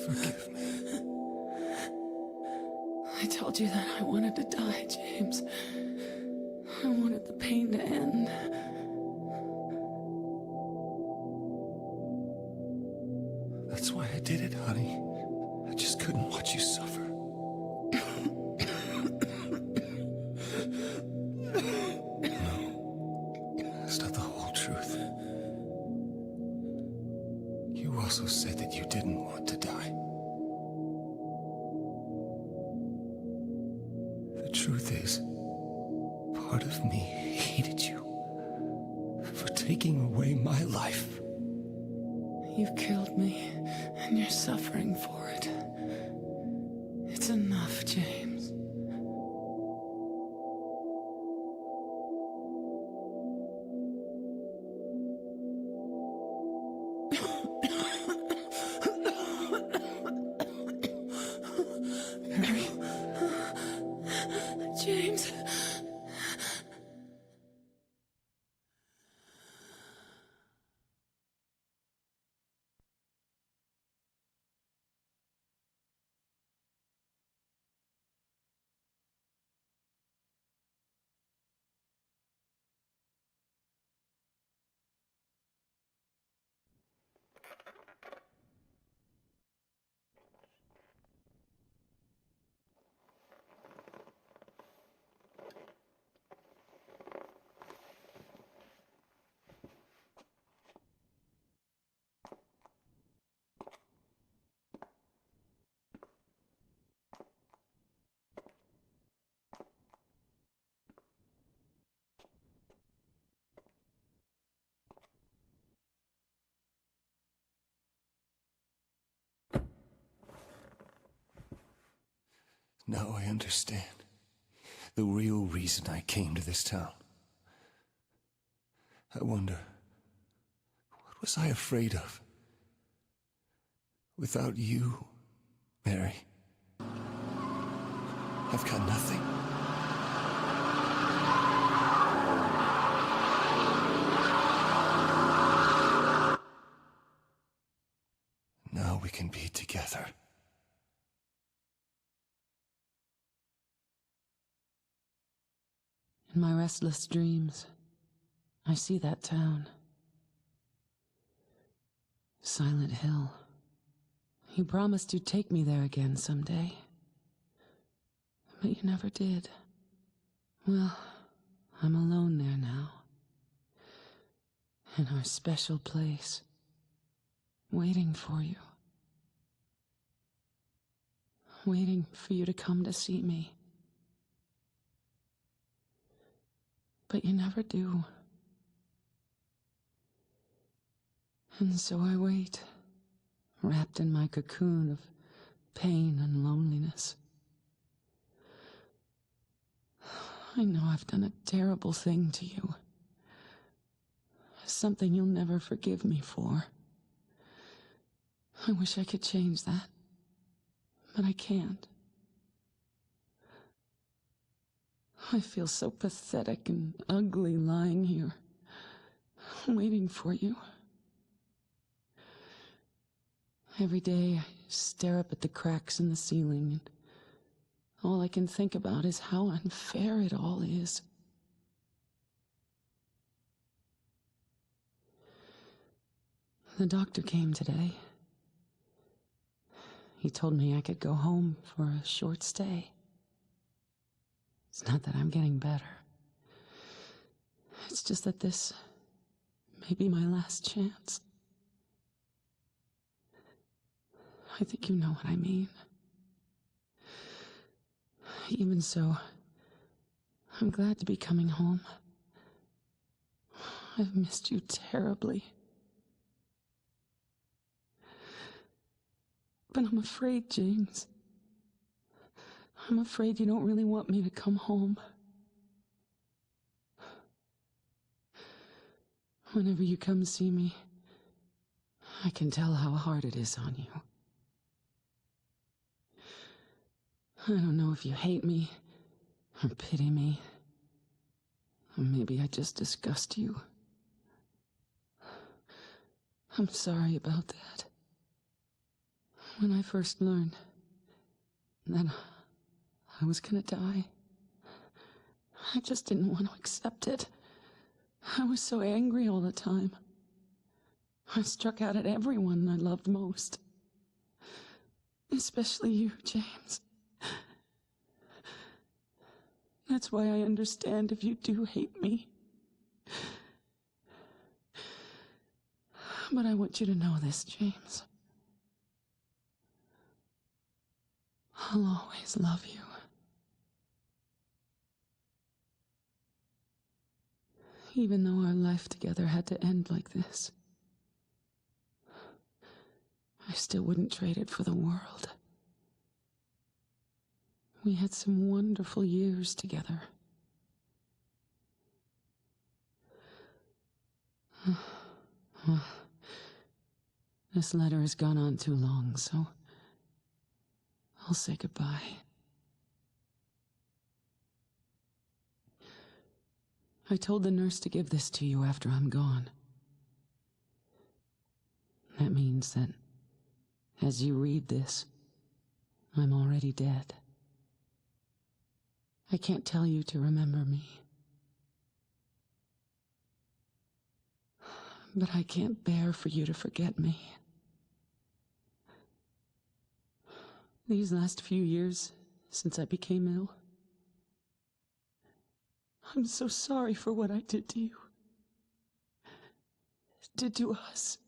Forgive me. I told you that I wanted to die, James. I wanted the pain to end. That's why I did it, honey. I just couldn't watch you suffer. No, that's not the whole truth. You also said that you didn't want to die. The truth is, part of me hated you for taking away my life. You've killed me, and you're suffering for it. It's enough, James. Mary? James? Now I understand the real reason I came to this town. I wonder, what was I afraid of? Without you, Mary, I've got nothing. Now we can be together. In my restless dreams, I see that town. Silent Hill. You promised you'd take me there again someday. But you never did. Well, I'm alone there now. In our special place. Waiting for you. Waiting for you to come to see me. But you never do. And so I wait, wrapped in my cocoon of pain and loneliness. I know I've done a terrible thing to you. Something you'll never forgive me for. I wish I could change that, but I can't. I feel so pathetic and ugly lying here, waiting for you. Every day I stare up at the cracks in the ceiling, and all I can think about is how unfair it all is. The doctor came today. He told me I could go home for a short stay. It's not that I'm getting better. It's just that this may be my last chance. I think you know what I mean. Even so, I'm glad to be coming home. I've missed you terribly. But I'm afraid, James. I'm afraid you don't really want me to come home. Whenever you come see me, I can tell how hard it is on you. I don't know if you hate me, or pity me, or maybe I just disgust you. I'm sorry about that. When I first learned that I was gonna die, I just didn't want to accept it. I was so angry all the time. I struck out at everyone I loved most. Especially you, James. That's why I understand if you do hate me. But I want you to know this, James. I'll always love you. Even though our life together had to end like this, I still wouldn't trade it for the world. We had some wonderful years together. Well, this letter has gone on too long, so I'll say goodbye. I told the nurse to give this to you after I'm gone. That means that, as you read this, I'm already dead. I can't tell you to remember me. But I can't bear for you to forget me. These last few years, since I became ill, I'm so sorry for what I did to you. Did to us.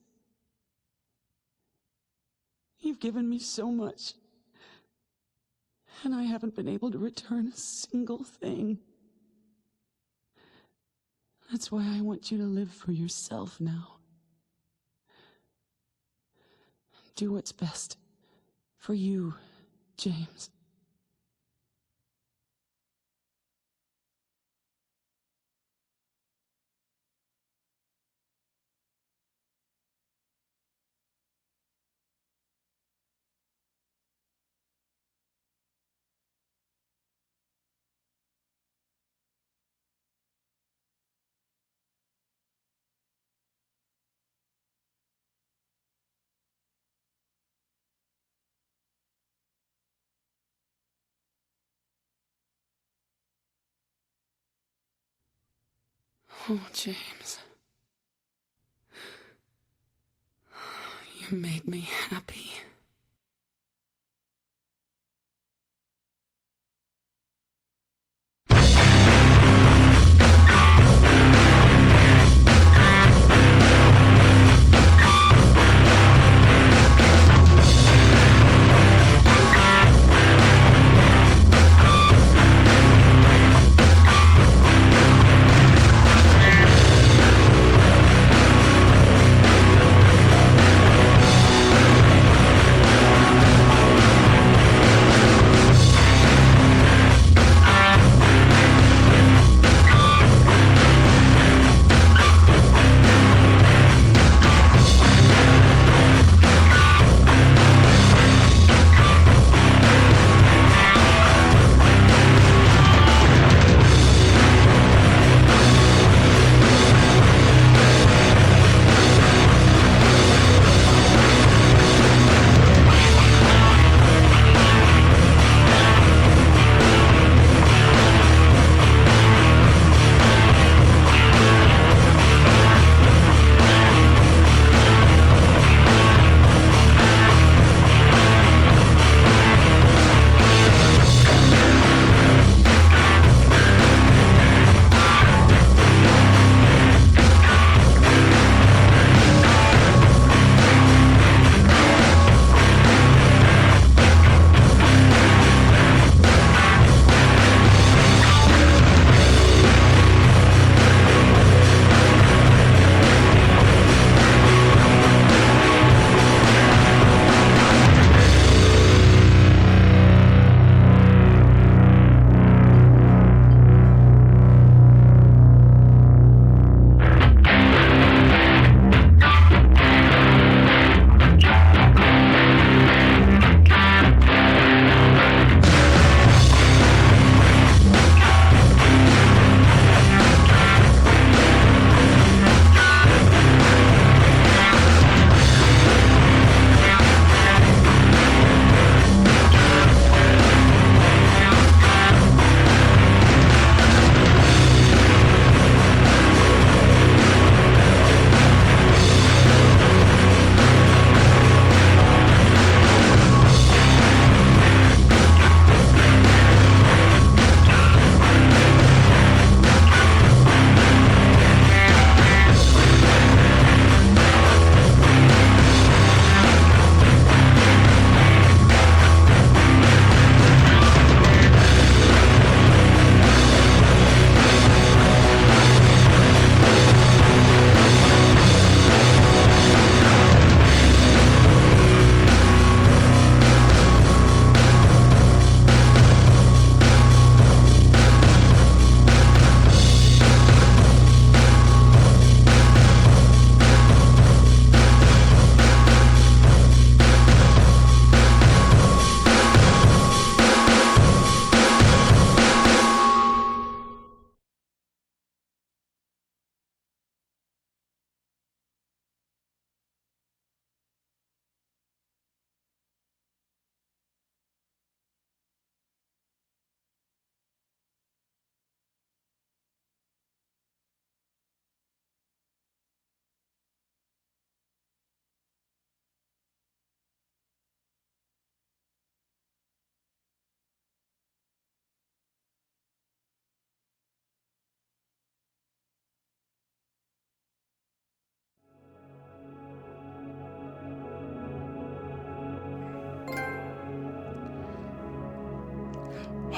You've given me so much, and I haven't been able to return a single thing. That's why I want you to live for yourself now. Do what's best for you, James. Oh, James. You made me happy.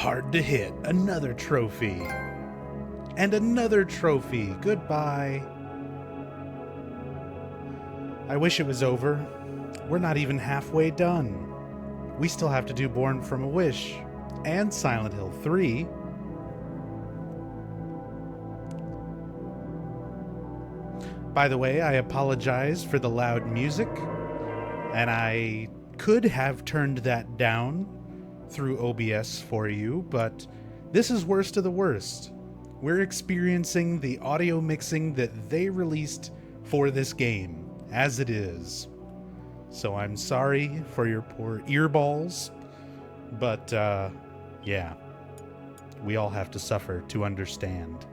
Hard to hit. Another trophy. And another trophy. Goodbye. I wish it was over. We're not even halfway done. We still have to do Born from a Wish and Silent Hill 3. By the way, I apologize for the loud music, and I could have turned that down through OBS for you, but this is worst of the worst. We're experiencing the audio mixing that they released for this game, as it is. So I'm sorry for your poor earballs, but yeah, we all have to suffer to understand.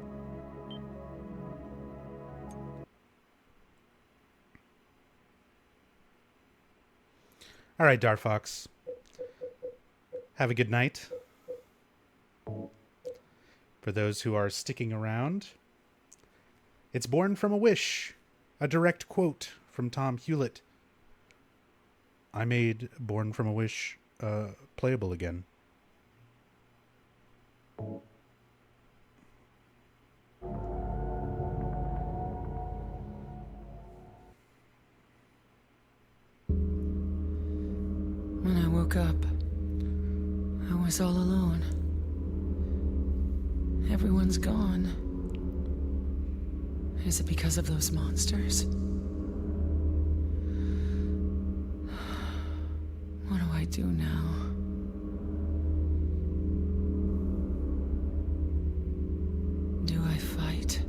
All right, Darfox. Have a good night. For those who are sticking around, it's Born from a Wish, a direct quote from Tom Hewlett. I made Born from a Wish playable again. When I woke up, I was all alone. Everyone's gone. Is it because of those monsters? What do I do now? Do I fight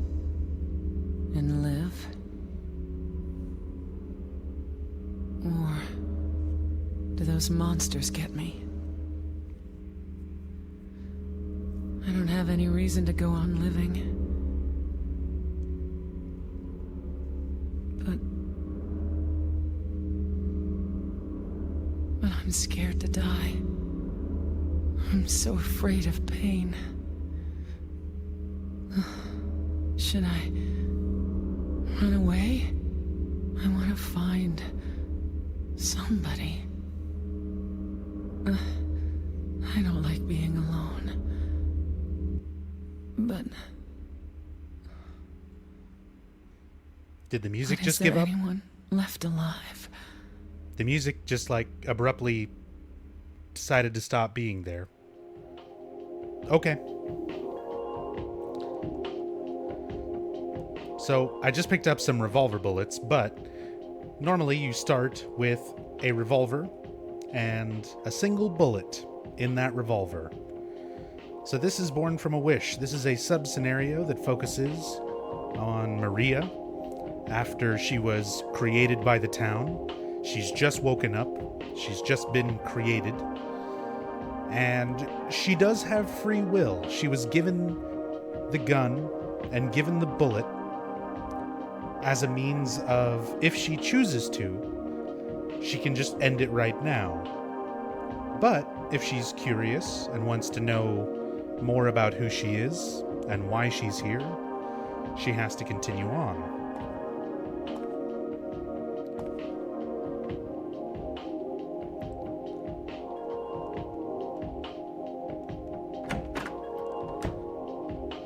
and live? Or do those monsters get me? I don't have any reason to go on living. But I'm scared to die. I'm so afraid of pain. Should I run away? I want to find somebody. I don't like being alone. But did the music but just is there give up? Anyone left alive? The music just like abruptly decided to stop being there. Okay. So I just picked up some revolver bullets, but normally you start with a revolver and a single bullet in that revolver. So this is Born from a Wish. This is a sub-scenario that focuses on Maria after she was created by the town. She's just woken up. She's just been created. And she does have free will. She was given the gun and given the bullet as a means of, if she chooses to, she can just end it right now. But if she's curious and wants to know more about who she is and why she's here, she has to continue on.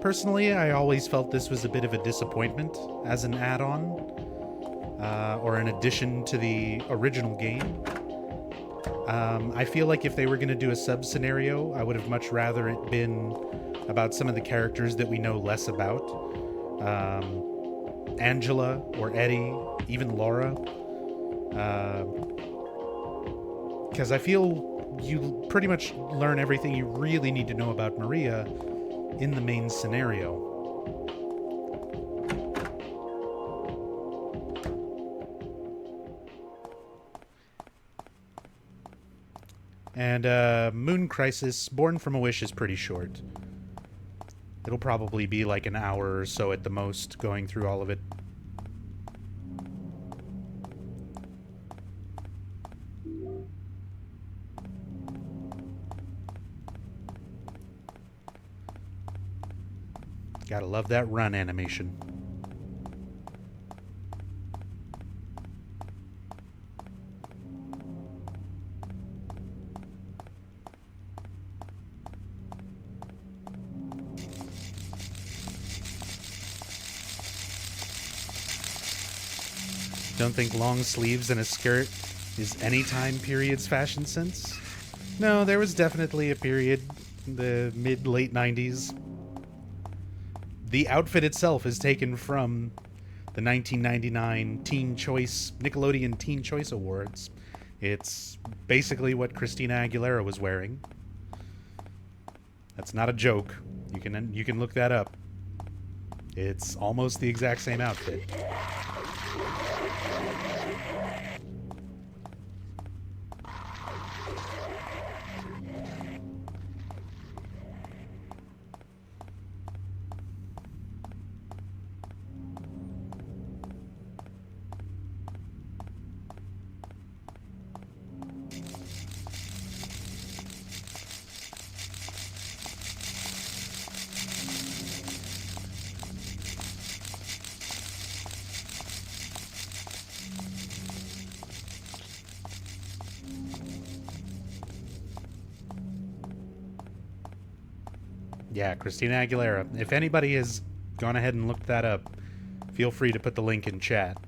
Personally, I always felt this was a bit of a disappointment as an add-on, or an addition to the original game. I feel like if they were going to do a sub-scenario, I would have much rather it been about some of the characters that we know less about. Angela or Eddie, even Laura. Because I feel you pretty much learn everything you really need to know about Maria in the main scenario. And Moon Crisis, Born from a Wish is pretty short. It'll probably be like an hour or so at the most, going through all of it. Gotta love that run animation. Don't think long sleeves and a skirt is any time period's fashion sense? No, there was definitely a period in the mid-late 90s. The outfit itself is taken from the 1999 Nickelodeon Teen Choice Awards. It's basically what Christina Aguilera was wearing. That's not a joke. You can look that up. It's almost the exact same outfit. Yeah, Christina Aguilera. If anybody has gone ahead and looked that up, feel free to put the link in chat.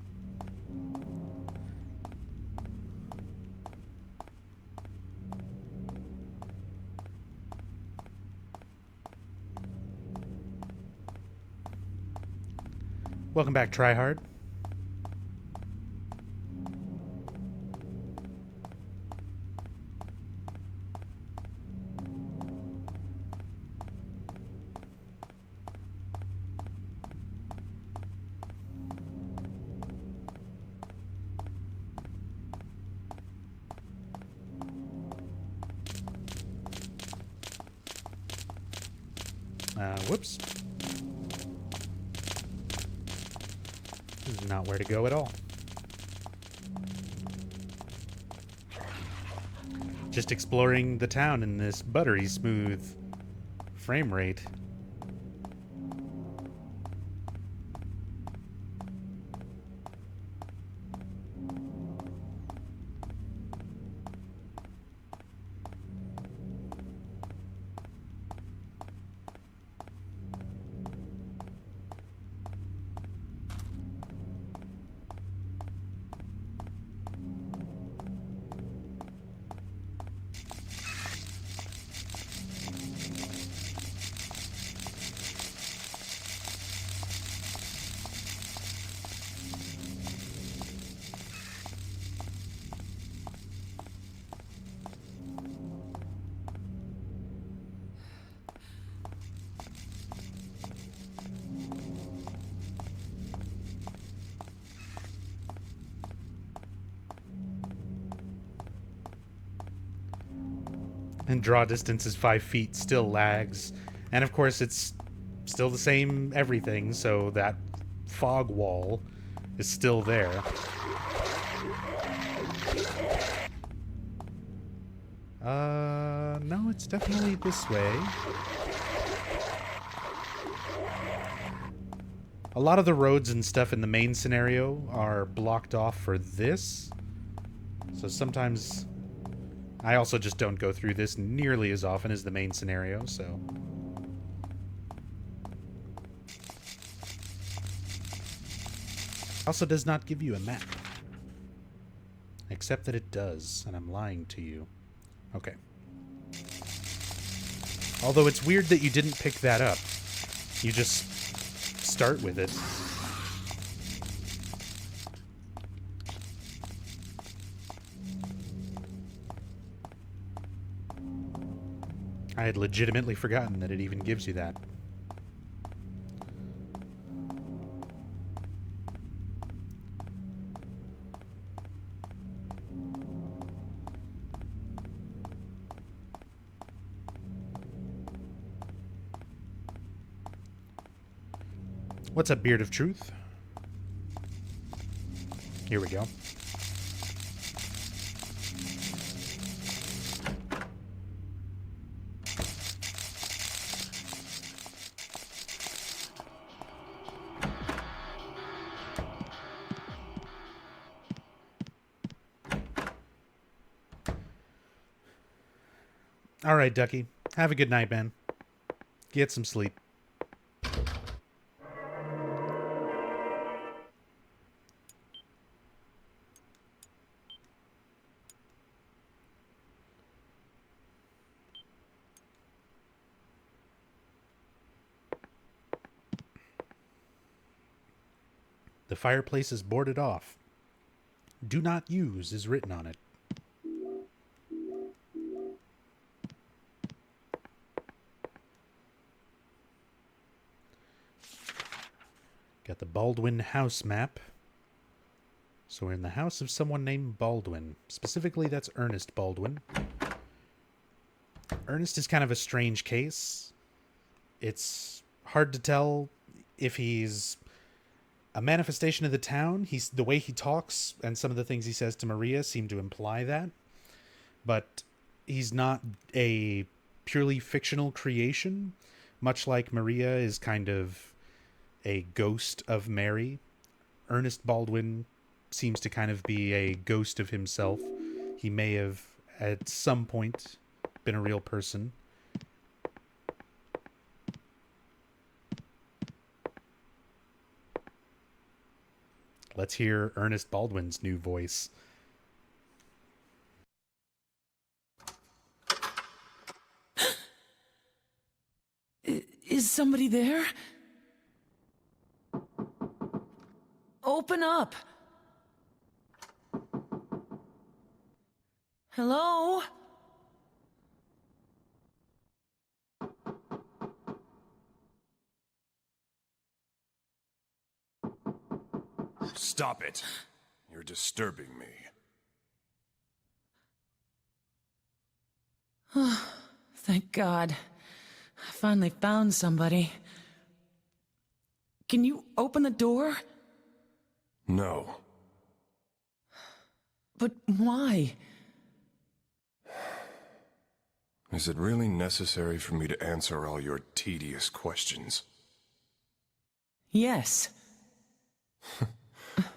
Welcome back, Tryhard. Whoops. This is not where to go at all. Just exploring the town in this buttery smooth frame rate. And draw distance is 5 feet, still lags. And of course it's still the same everything, so that fog wall is still there. No, it's definitely this way. A lot of the roads and stuff in the main scenario are blocked off for this. So sometimes I also just don't go through this nearly as often as the main scenario, so. Also does not give you a map. Except that it does, and I'm lying to you. Okay. Although it's weird that you didn't pick that up. You just start with it. I had legitimately forgotten that it even gives you that. What's up, Beard of Truth? Here we go. All right, Ducky. Have a good night, man. Get some sleep. The fireplace is boarded off. Do not use is written on it. Got the Baldwin house map. So we're in the house of someone named Baldwin. Specifically, that's Ernest Baldwin. Ernest is kind of a strange case. It's hard to tell if he's a manifestation of the town. The way he talks and some of the things he says to Maria seem to imply that. But he's not a purely fictional creation, much like Maria is kind of a ghost of Mary. Ernest Baldwin seems to kind of be a ghost of himself. He may have, at some point, been a real person. Let's hear Ernest Baldwin's new voice. Is somebody there? Open up! Hello? Stop it. You're disturbing me. Thank God. I finally found somebody. Can you open the door? No. But why? Is it really necessary for me to answer all your tedious questions? Yes.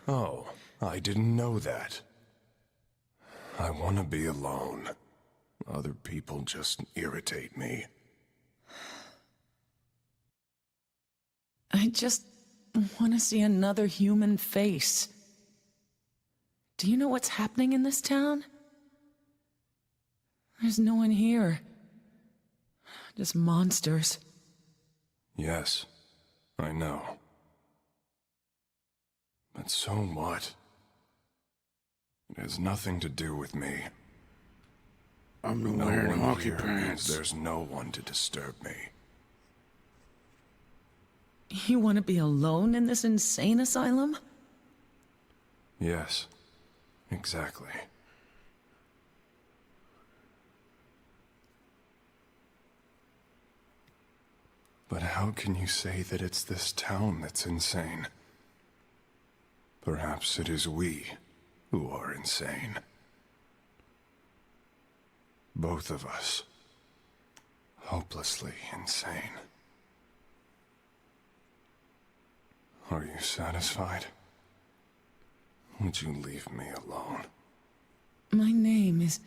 Oh, I didn't know that. I want to be alone. Other people just irritate me. I just want to see another human face. Do you know what's happening in this town? There's no one here. Just monsters. Yes, I know. But so what? It has nothing to do with me. I'm not No wearing one hockey here means pants. there's no one to disturb me. You want to be alone in this insane asylum? Yes, exactly. But how can you say that it's this town that's insane? Perhaps it is we who are insane. Both of us. Hopelessly insane. Are you satisfied? Would you leave me alone? My name is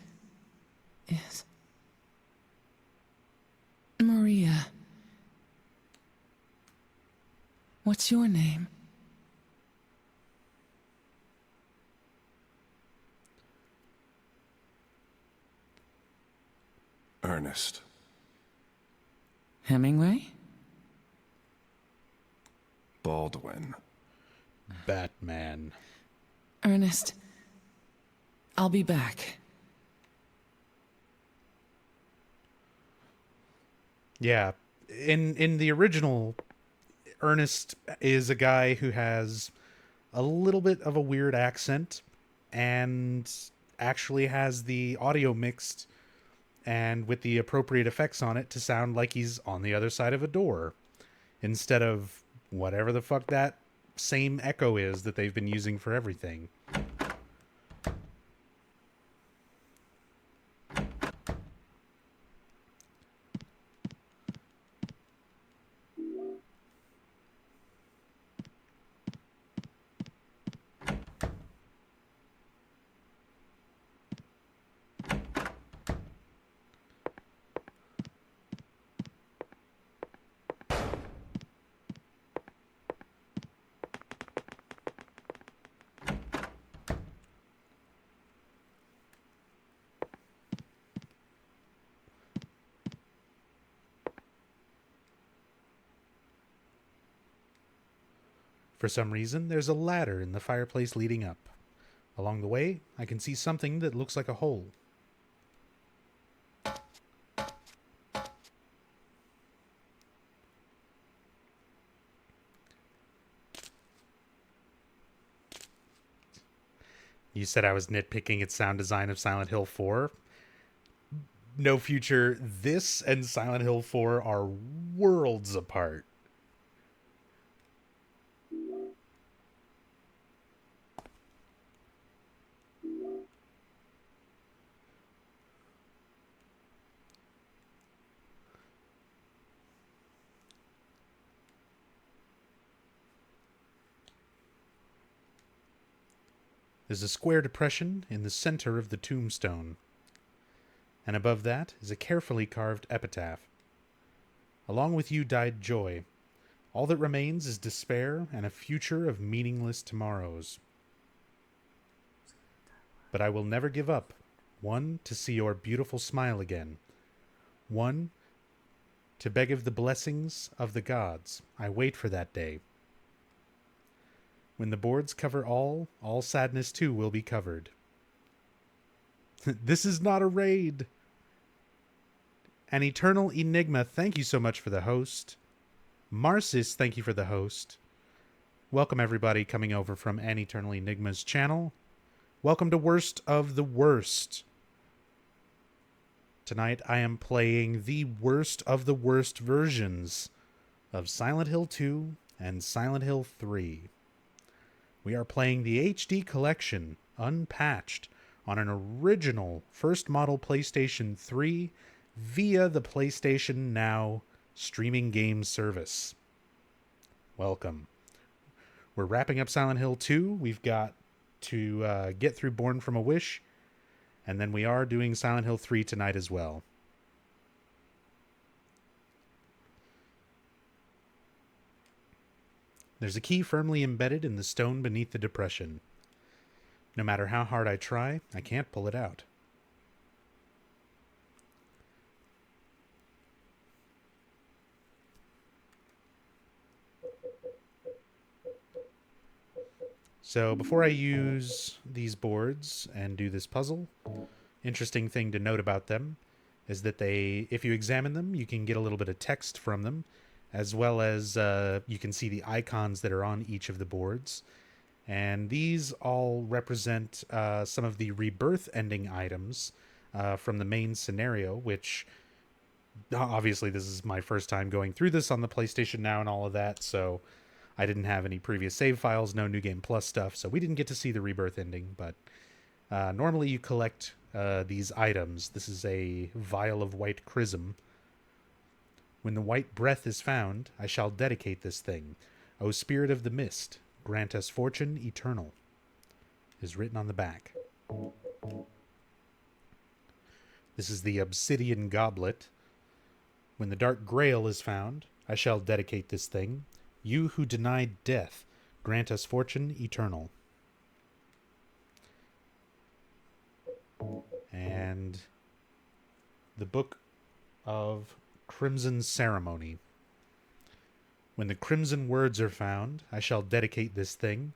Maria. What's your name? Ernest. Hemingway? Baldwin. Batman. Ernest, I'll be back. Yeah. In the original, Ernest is a guy who has a little bit of a weird accent and actually has the audio mixed and with the appropriate effects on it to sound like he's on the other side of a door instead of whatever the fuck that same echo is that they've been using for everything. For some reason, there's a ladder in the fireplace leading up. Along the way, I can see something that looks like a hole. You said I was nitpicking at sound design of Silent Hill 4. No future, this and Silent Hill 4 are worlds apart. There's a square depression in the center of the tombstone, and above that is a carefully carved epitaph. Along with you died joy. All that remains is despair and a future of meaningless tomorrows. But I will never give up. One, to see your beautiful smile again. One, to beg of the blessings of the gods. I wait for that day. When the boards cover all sadness too will be covered. This is not a raid. An Eternal Enigma, thank you so much for the host. Marcis, thank you for the host. Welcome everybody coming over from An Eternal Enigma's channel. Welcome to Worst of the Worst. Tonight I am playing the worst of the worst versions of Silent Hill 2 and Silent Hill 3. We are playing the HD collection, unpatched, on an original first model PlayStation 3 via the PlayStation Now streaming game service. Welcome. We're wrapping up Silent Hill 2. We've got to get through Born from a Wish, and then we are doing Silent Hill 3 tonight as well. There's a key firmly embedded in the stone beneath the depression. No matter how hard I try, I can't pull it out. So before I use these boards and do this puzzle, interesting thing to note about them is that if you examine them, you can get a little bit of text from them, as well as you can see the icons that are on each of the boards. And these all represent some of the rebirth ending items from the main scenario, which obviously this is my first time going through this on the PlayStation Now and all of that, so I didn't have any previous save files, no New Game Plus stuff, so we didn't get to see the rebirth ending, but normally you collect these items. This is a vial of white chrism. When the white breath is found, I shall dedicate this thing. O Spirit of the Mist, grant us fortune eternal, is written on the back. This is the obsidian goblet. When the dark grail is found, I shall dedicate this thing. You who denied death, grant us fortune eternal. And the Book of Crimson Ceremony. When the crimson words are found, I shall dedicate this thing.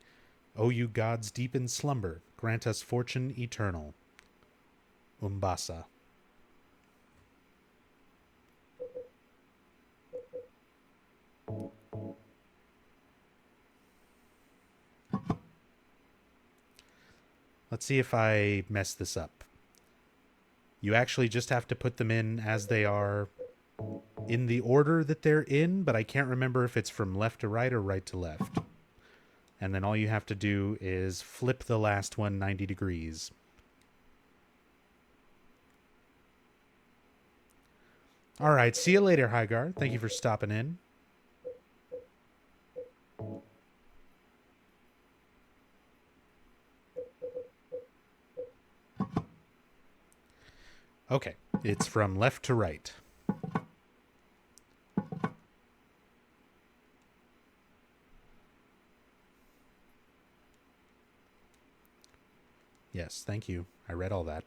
O you gods deep in slumber, grant us fortune eternal. Umbasa. Let's see if I mess this up. You actually just have to put them in as they are in the order that they're in, but I can't remember if it's from left to right or right to left. And then all you have to do is flip the last one 90 degrees. All right, see you later, Hygar. Thank you for stopping in. Okay, it's from left to right. Yes, thank you. I read all that.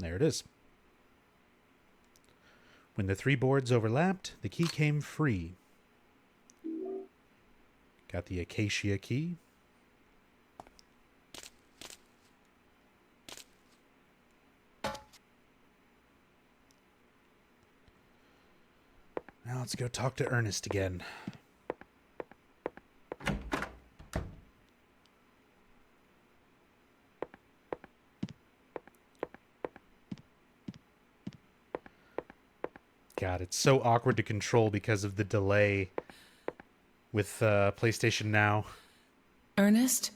There it is. When the 3 boards overlapped, the key came free. Got the Acacia key. Now let's go talk to Ernest again. God, it's so awkward to control because of the delay with PlayStation Now. Ernest?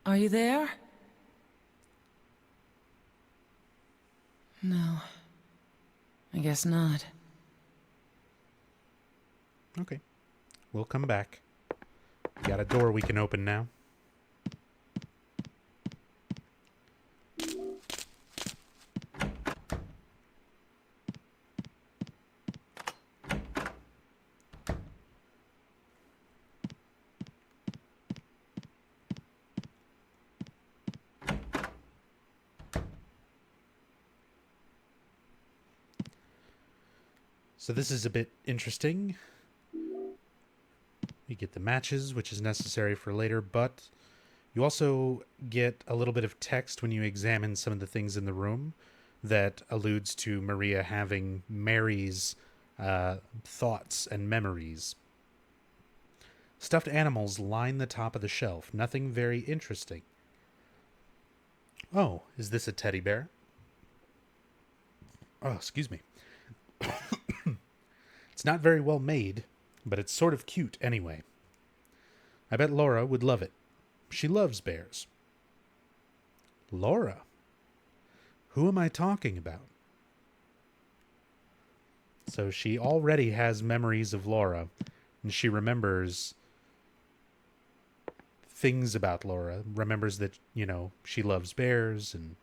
Are you there? No. I guess not. Okay. We'll come back. We got a door we can open now. So this is a bit interesting. You get the matches, which is necessary for later, but you also get a little bit of text when you examine some of the things in the room that alludes to Maria having Mary's thoughts and memories. Stuffed animals line the top of the shelf. Nothing very interesting. Oh, is this a teddy bear? Oh, excuse me. It's not very well made, but it's sort of cute anyway. I bet Laura would love it. She loves bears. Laura? Who am I talking about? So she already has memories of Laura, and she remembers things about Laura, remembers that, you know, she loves bears, and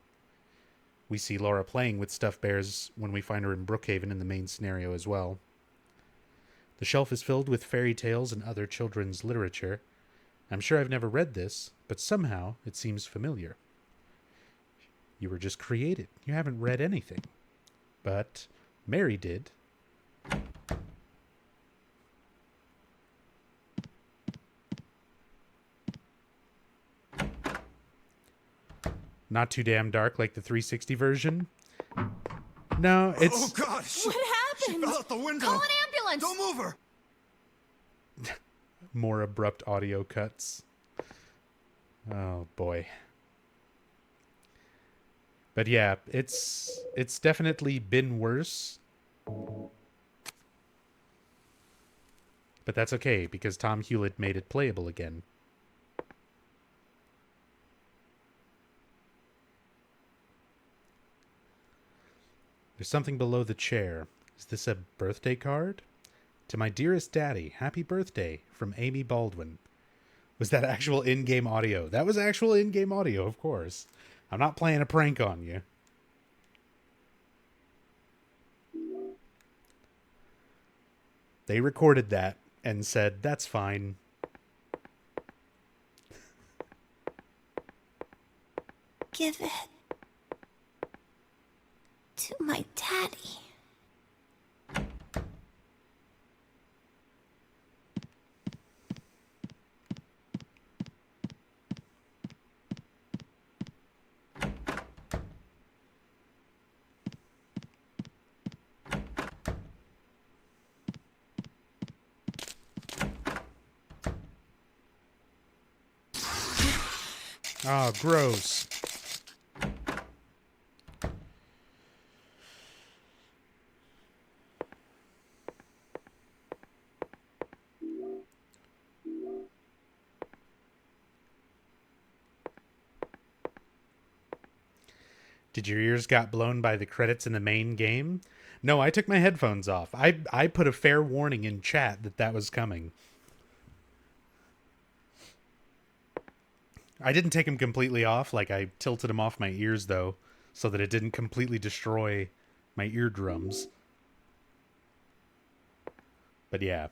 we see Laura playing with stuffed bears when we find her in Brookhaven in the main scenario as well. The shelf is filled with fairy tales and other children's literature. I'm sure I've never read this, but somehow it seems familiar. You were just created. You haven't read anything. But Mary did. Not too damn dark like the 360 version. No, it's... Oh, God! What happened? She fell out the window! Call an ambulance! Don't move her! More abrupt audio cuts. Oh, boy. But yeah, it's definitely been worse. But that's okay, because Tom Hewlett made it playable again. There's something below the chair. Is this a birthday card? To my dearest daddy, happy birthday, from Amy Baldwin. Was that actual in-game audio? That was actual in-game audio, of course. I'm not playing a prank on you. They recorded that and said, that's fine. Give it to my daddy. Oh, gross. Did your ears got blown by the credits in the main game? No, I took my headphones off. I put a fair warning in chat that that was coming. I didn't take them completely off. Like, I tilted them off my ears, though, so that it didn't completely destroy my eardrums. But yeah.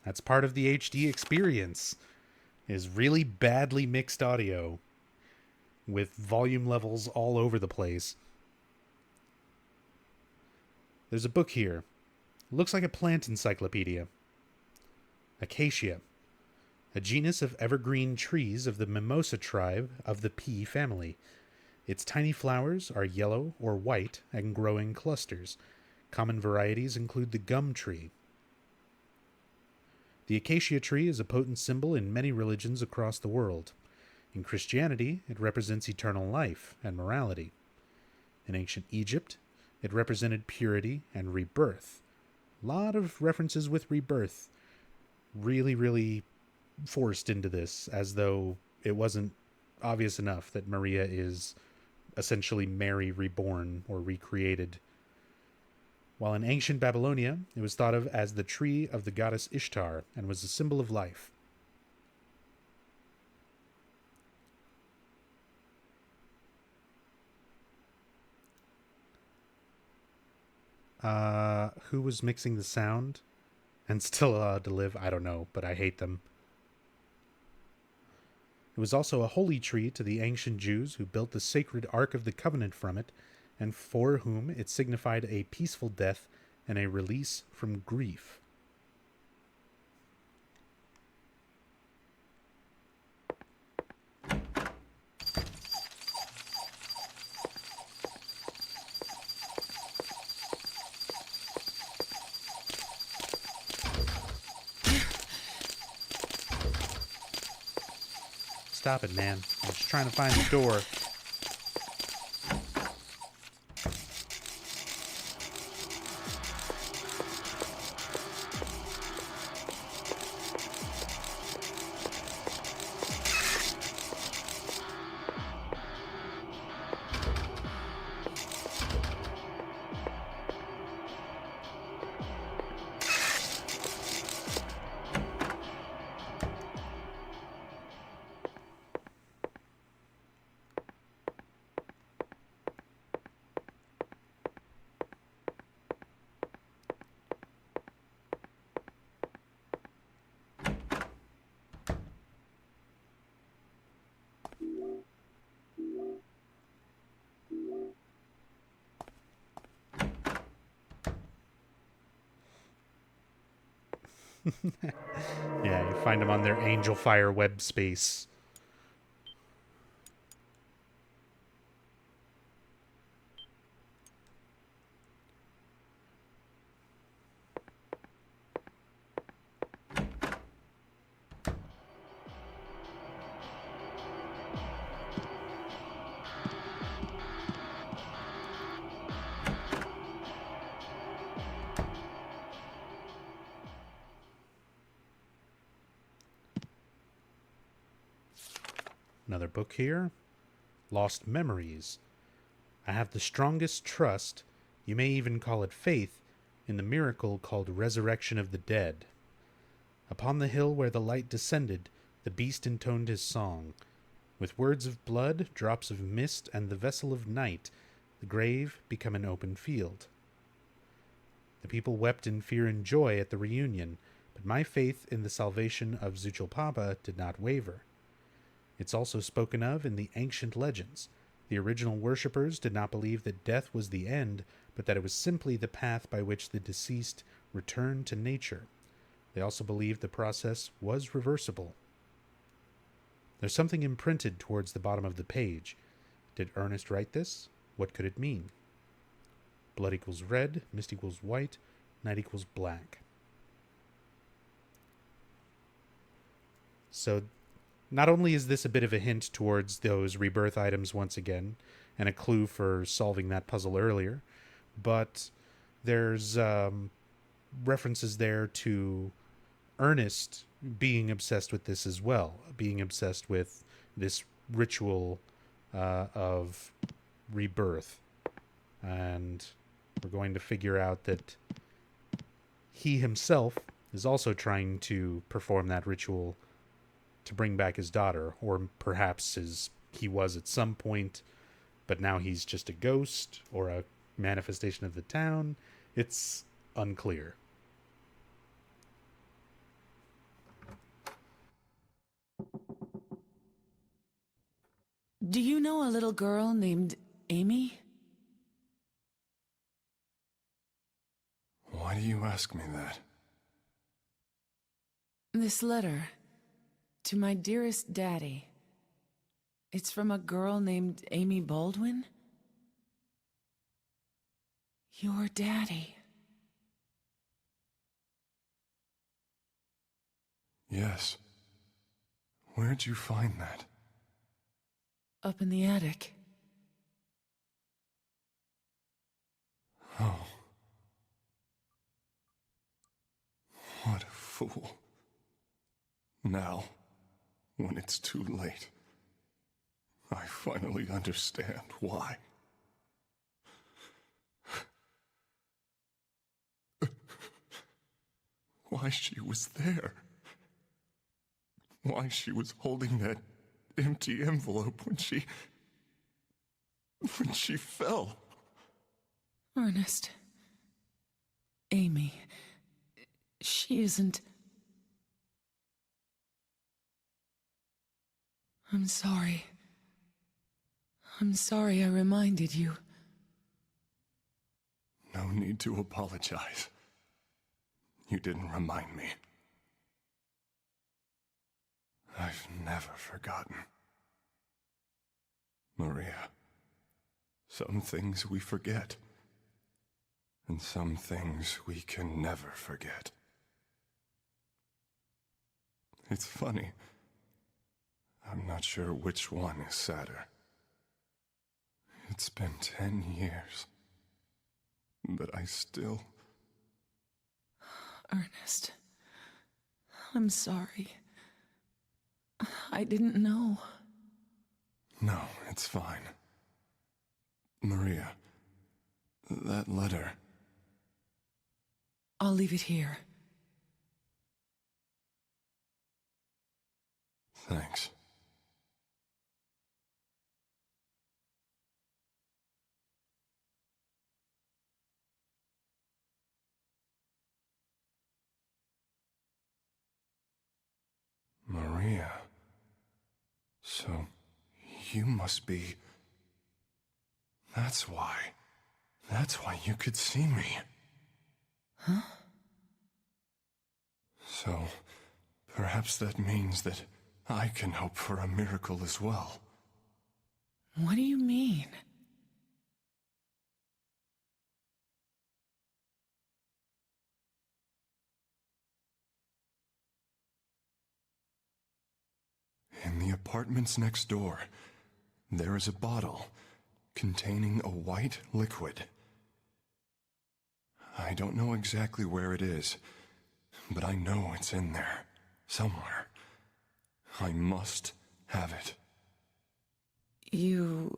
That's part of the HD experience, is really badly mixed audio. with volume levels all over the place. There's a book here. Looks like a plant encyclopedia. Acacia, a genus of evergreen trees of the mimosa tribe of the pea family. Its tiny flowers are yellow or white and grow in clusters. Common varieties include the gum tree. The acacia tree is a potent symbol in many religions across the world. In Christianity, it represents eternal life and morality. In ancient Egypt, it represented purity and rebirth. A lot of references with rebirth. Really, really forced into this, as though it wasn't obvious enough that Maria is essentially Mary reborn or recreated. While in ancient Babylonia, it was thought of as the tree of the goddess Ishtar and was a symbol of life. Who was mixing the sound and still allowed to live? I don't know, but I hate them. It was also a holy tree to the ancient Jews who built the sacred Ark of the Covenant from it, and for whom it signified a peaceful death and a release from grief. Stop it, man. I'm just trying to find the door. Yeah, you find them on their Angel Fire web space. Another book here. Lost Memories. I have the strongest trust, you may even call it faith, in the miracle called resurrection of the dead. Upon the hill where the light descended, the beast intoned his song. With words of blood, drops of mist, and the vessel of night, the grave become an open field. The people wept in fear and joy at the reunion, but my faith in the salvation of Zuchelpapa did not waver. It's also spoken of in the ancient legends. The original worshippers did not believe that death was the end, but that it was simply the path by which the deceased returned to nature. They also believed the process was reversible. There's something imprinted towards the bottom of the page. Did Ernest write this? What could it mean? Blood equals red, mist equals white, night equals black. So not only is this a bit of a hint towards those rebirth items once again, and a clue for solving that puzzle earlier, but there's references there to Ernest being obsessed with this as well, being obsessed with this ritual of rebirth. And we're going to figure out that he himself is also trying to perform that ritual to bring back his daughter, or perhaps he was at some point, but now he's just a ghost or a manifestation of the town. It's unclear. Do you know a little girl named Amy? Why do you ask me that? This letter to my dearest daddy. It's from a girl named Amy Baldwin. Your daddy. Yes. Where'd you find that? Up in the attic. Oh. What a fool. Now, when it's too late, I finally understand why. Why she was there. Why she was holding that empty envelope when she fell. Ernest. Amy. She isn't... I'm sorry. I'm sorry I reminded you. No need to apologize. You didn't remind me. I've never forgotten. Maria, some things we forget, and some things we can never forget. It's funny. I'm not sure which one is sadder. It's been 10 years, but I still... Ernest, I'm sorry. I didn't know. No, it's fine. Maria, that letter... I'll leave it here. Thanks. Maria. So, you must be... That's why. That's why you could see me. Huh? So, perhaps that means that I can hope for a miracle as well. What do you mean? In the apartments next door, there is a bottle containing a white liquid. I don't know exactly where it is, but I know it's in there, somewhere. I must have it. You...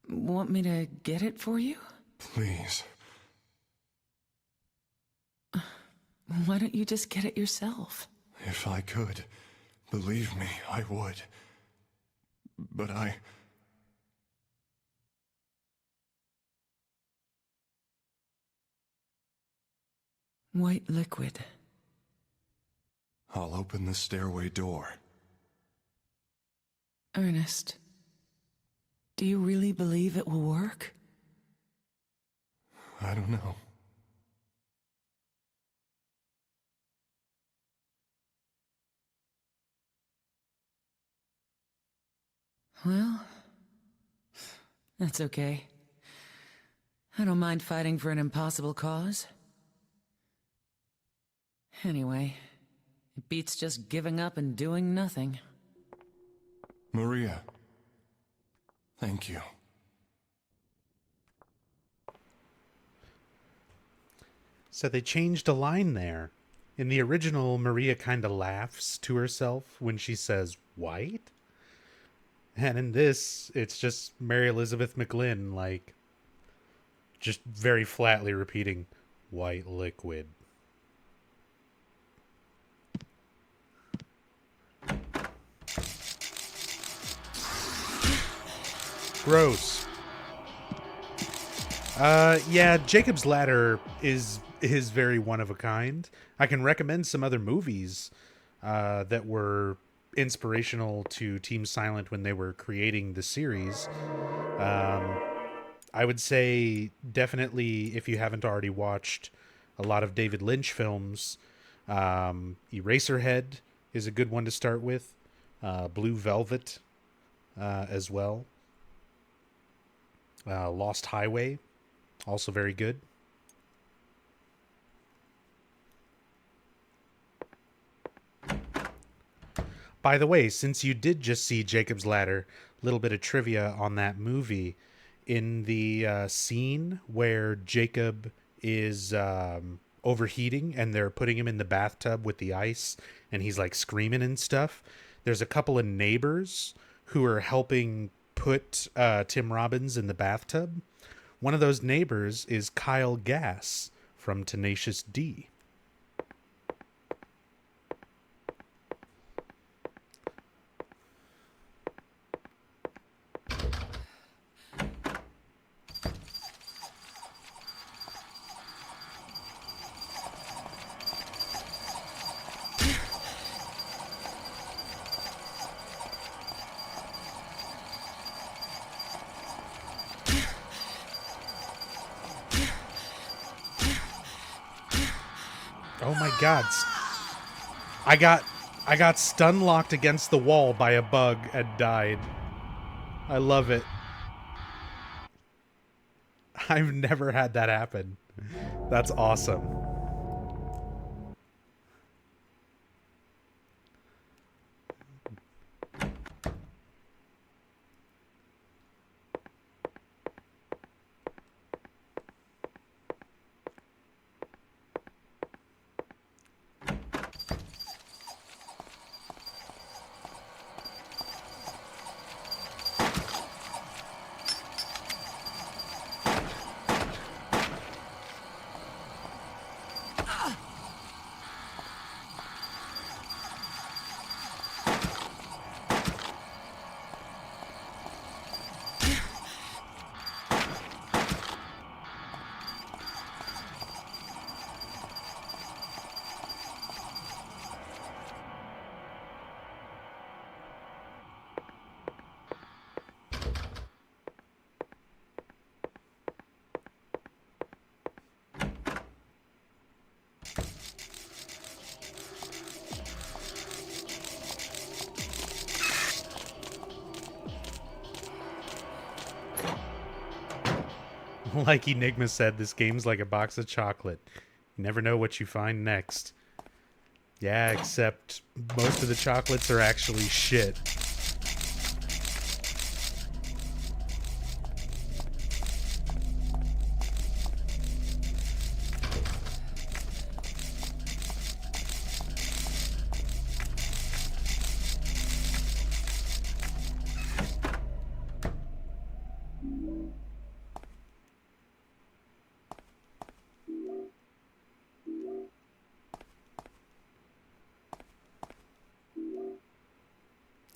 want me to get it for you? Please. Why don't you just get it yourself? If I could, believe me, I would. But White liquid. I'll open the stairway door. Ernest, do you really believe it will work? I don't know. Well, that's okay. I don't mind fighting for an impossible cause. Anyway, it beats just giving up and doing nothing. Maria. Thank you. So they changed a line there. In the original, Maria kind of laughs to herself when she says, white? And in this, it's just Mary Elizabeth McGlynn, like, just very flatly repeating, white liquid. Gross. Yeah, Jacob's Ladder is very one of a kind. I can recommend some other movies that were inspirational to Team Silent when they were creating the series. I would say definitely, if you haven't already watched a lot of David Lynch films, Eraserhead is a good one to start with. Blue Velvet as well. Lost Highway, also very good. By the way, since you did just see Jacob's Ladder, a little bit of trivia on that movie. In the scene where Jacob is overheating and they're putting him in the bathtub with the ice and he's like screaming and stuff, there's a couple of neighbors who are helping put Tim Robbins in the bathtub. One of those neighbors is Kyle Gass from Tenacious D. Oh my god. I got stun locked against the wall by a bug and died. I love it. I've never had that happen. That's awesome. Like Enigma said, this game's like a box of chocolate. You never know what you find next. Yeah, except most of the chocolates are actually shit.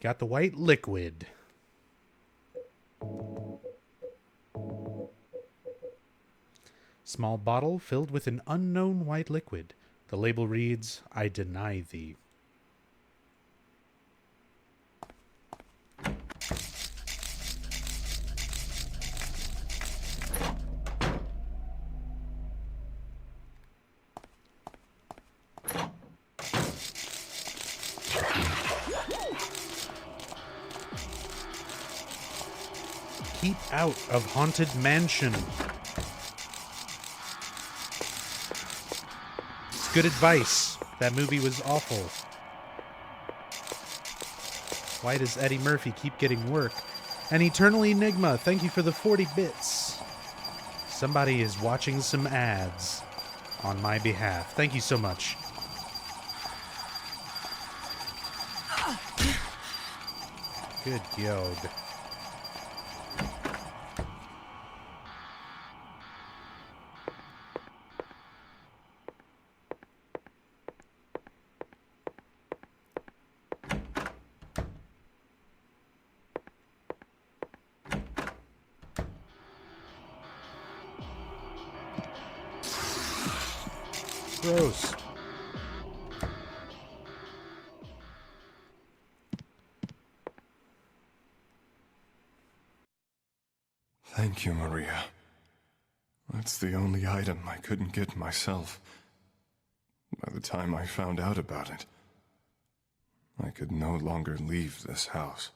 Got the white liquid. Small bottle filled with an unknown white liquid. The label reads, "I deny thee." Keep out of haunted mansion. It's good advice. That movie was awful. Why does Eddie Murphy keep getting work? And Eternal Enigma, thank you for the 40 bits. Somebody is watching some ads on my behalf. Thank you so much. Good yod. Gross. Thank you, Maria. That's the only item I couldn't get myself. By the time I found out about it, I could no longer leave this house.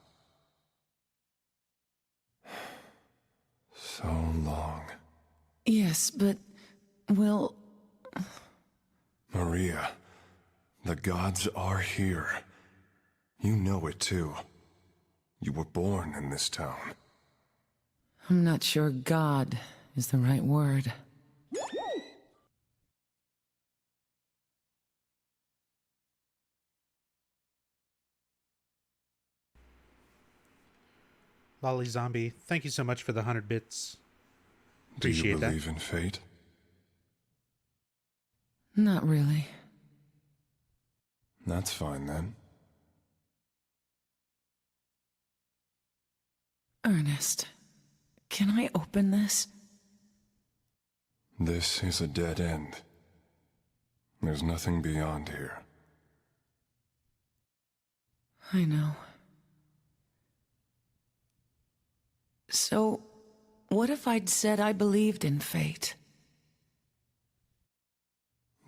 So long. Yes, but... well... Maria, the gods are here. You know it too. You were born in this town. I'm not sure God is the right word. Lolly Zombie, thank you so much for the 100 bits. Do you Appreciate believe that. in fate? Not really. That's fine then. Ernest, can I open this? This is a dead end. There's nothing beyond here. I know. So, what if I'd said I believed in fate?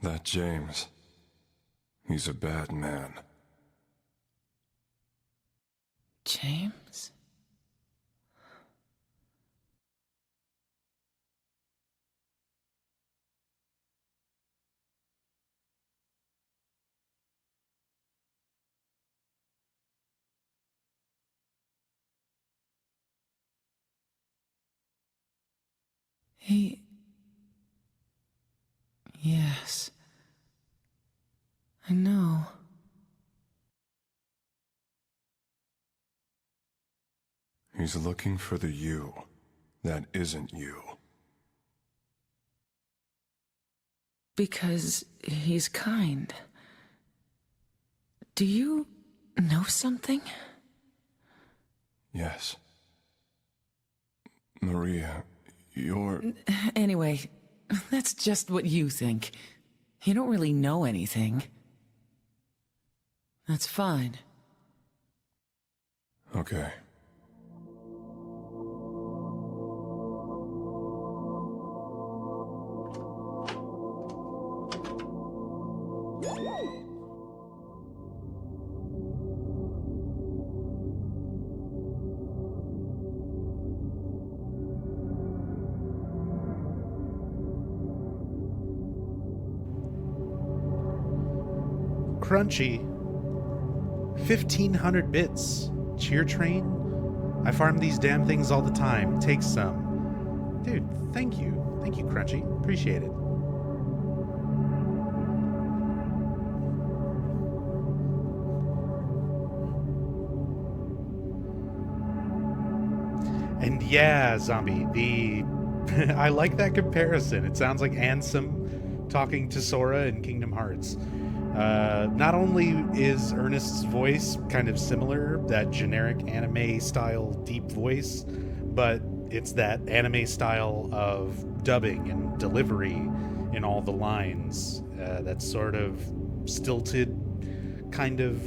That James, he's a bad man. James? Yes. I know. He's looking for the you that isn't you. Because he's kind. Do you know something? Yes. Maria, you're... Anyway, that's just what you think. You don't really know anything. That's fine. Okay. Crunchy. 1,500 bits. Cheer train? I farm these damn things all the time. Take some. Dude, thank you. Thank you, Crunchy. Appreciate it. And yeah, Zombie, I like that comparison. It sounds like Ansem talking to Sora in Kingdom Hearts. Not only is Ernest's voice kind of similar, that generic anime-style deep voice, but it's that anime style of dubbing and delivery in all the lines. That sort of stilted kind of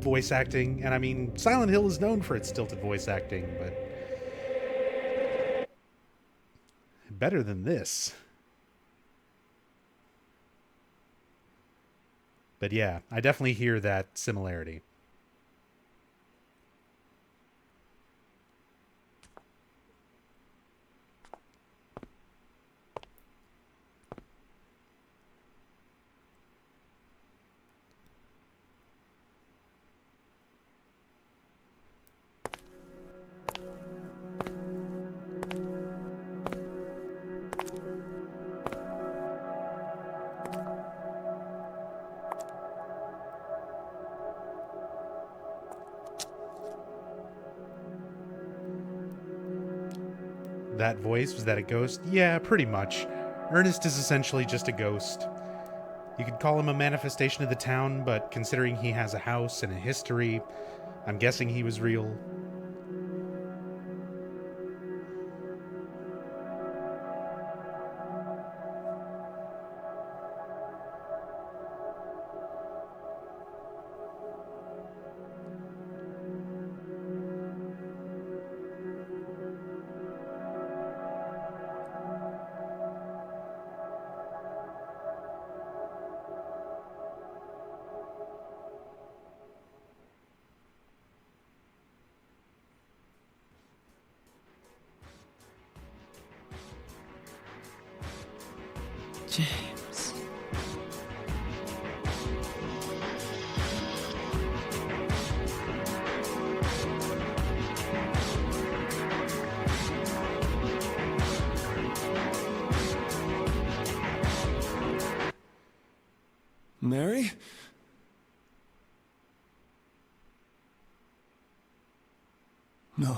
voice acting. And I mean, Silent Hill is known for its stilted voice acting, but better than this. But yeah, I definitely hear that similarity. That voice, was that a ghost? Yeah, pretty much. Ernest is essentially just a ghost. You could call him a manifestation of the town, but considering he has a house and a history, I'm guessing he was real. James. Mary? No.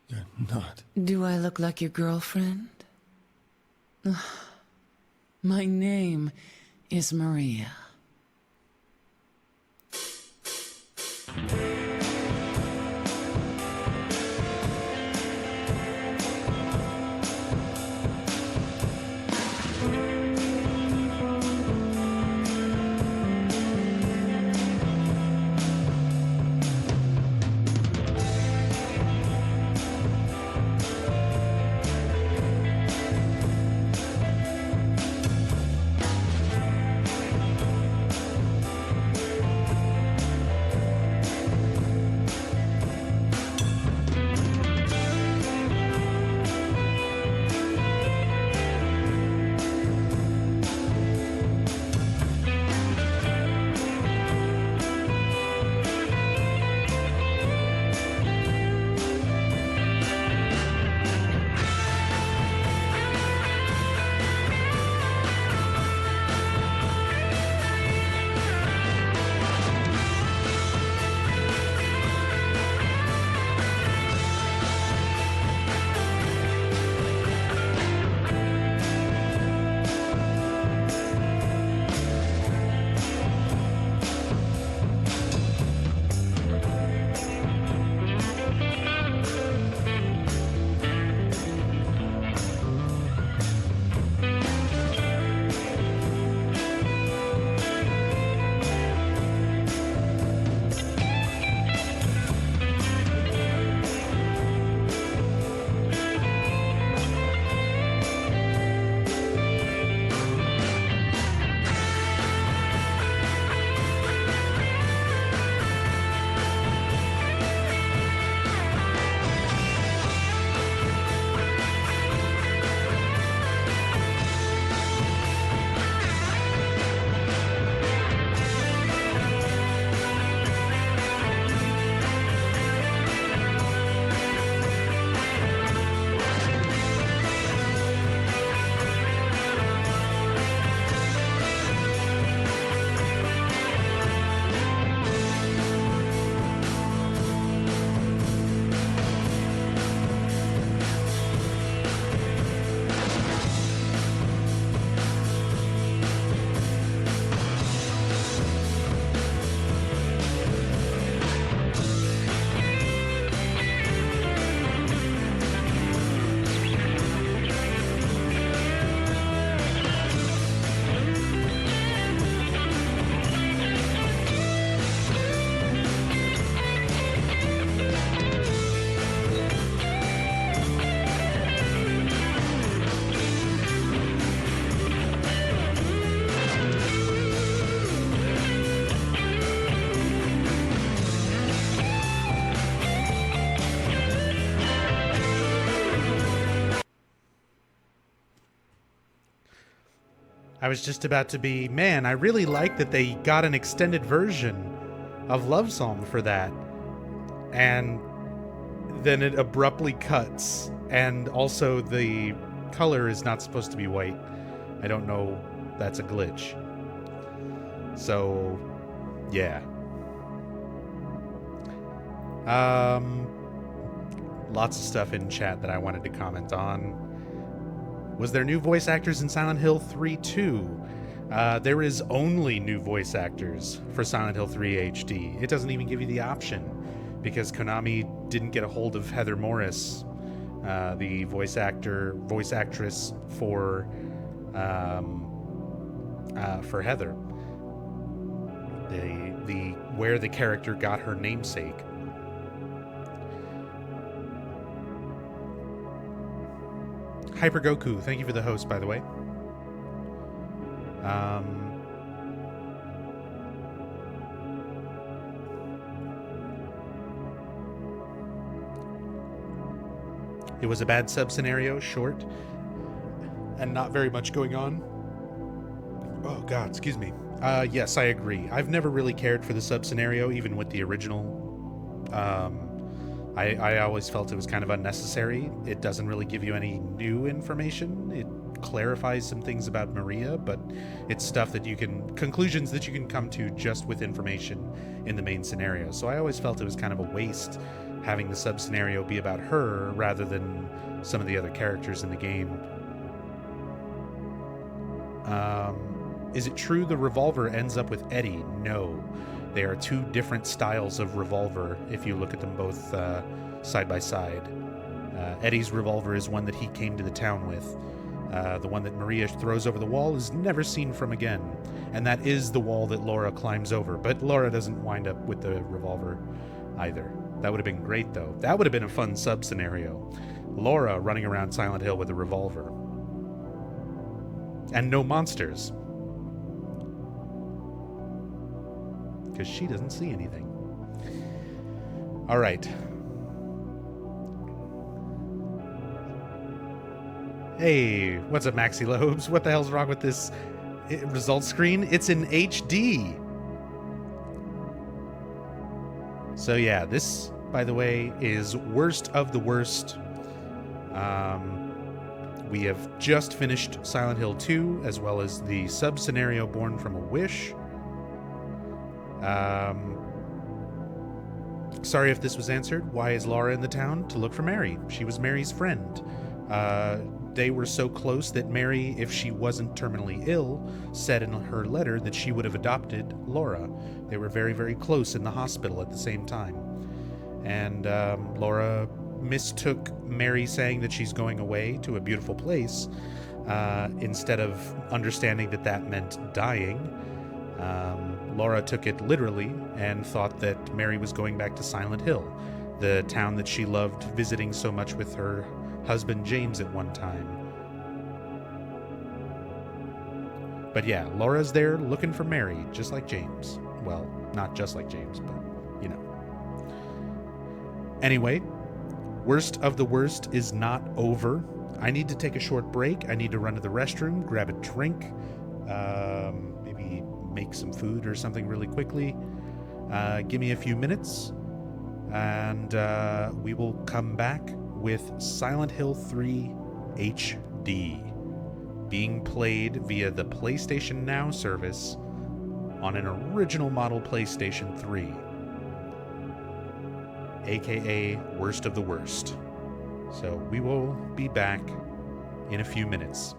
You're not. Do I look like your girlfriend? Ugh. My name is Maria. I was just about to be, man, I really like that they got an extended version of Love Song for that. And then it abruptly cuts. And also the color is not supposed to be white. I don't know. That's a glitch. So, yeah. Lots of stuff in chat that I wanted to comment on. Was there new voice actors in Silent Hill 3 too? There is only new voice actors for Silent Hill 3 HD. It doesn't even give you the option because Konami didn't get a hold of Heather Morris, the voice actress for Heather. The where the character got her namesake. Hyper Goku, thank you for the host, by the way. It was a bad sub scenario, short. and not very much going on. Oh god, excuse me. Yes, I agree. I've never really cared for the sub-scenario, even with the original. I always felt it was kind of unnecessary. It doesn't really give you any new information. It clarifies some things about Maria, but it's stuff that conclusions that you can come to just with information in the main scenario. So I always felt it was kind of a waste having the sub-scenario be about her rather than some of the other characters in the game. Is it true the revolver ends up with Eddie? No. They are two different styles of revolver if you look at them both side by side. Eddie's revolver is one that he came to the town with. The one that Maria throws over the wall is never seen from again. And that is the wall that Laura climbs over. But Laura doesn't wind up with the revolver either. That would have been great, though. That would have been a fun sub-scenario. Laura running around Silent Hill with a revolver. And no monsters. Because she doesn't see anything. Alright. Hey, what's up, Maxi Lobes? What the hell's wrong with this result screen? It's in HD! So yeah, this, by the way, is worst of the worst. We have just finished Silent Hill 2, as well as the sub-scenario Born from a Wish. Sorry if this was answered. Why is Laura in the town? To look for Mary. She was Mary's friend. They were so close that Mary, if she wasn't terminally ill, said in her letter that she would have adopted Laura. They were very, very close in the hospital at the same time. And Laura mistook Mary saying that she's going away to a beautiful place instead of understanding that that meant dying. Laura took it literally and thought that Mary was going back to Silent Hill, the town that she loved visiting so much with her husband James at one time. But yeah, Laura's there looking for Mary, just like James. Well, not just like James, but you know. Anyway, worst of the worst is not over. I need to take a short break. I need to run to the restroom, grab a drink, maybe make some food or something really quickly. Give me a few minutes, and we will come back with Silent Hill 3 HD, being played via the PlayStation Now service on an original model PlayStation 3, aka worst of the worst. So we will be back in a few minutes.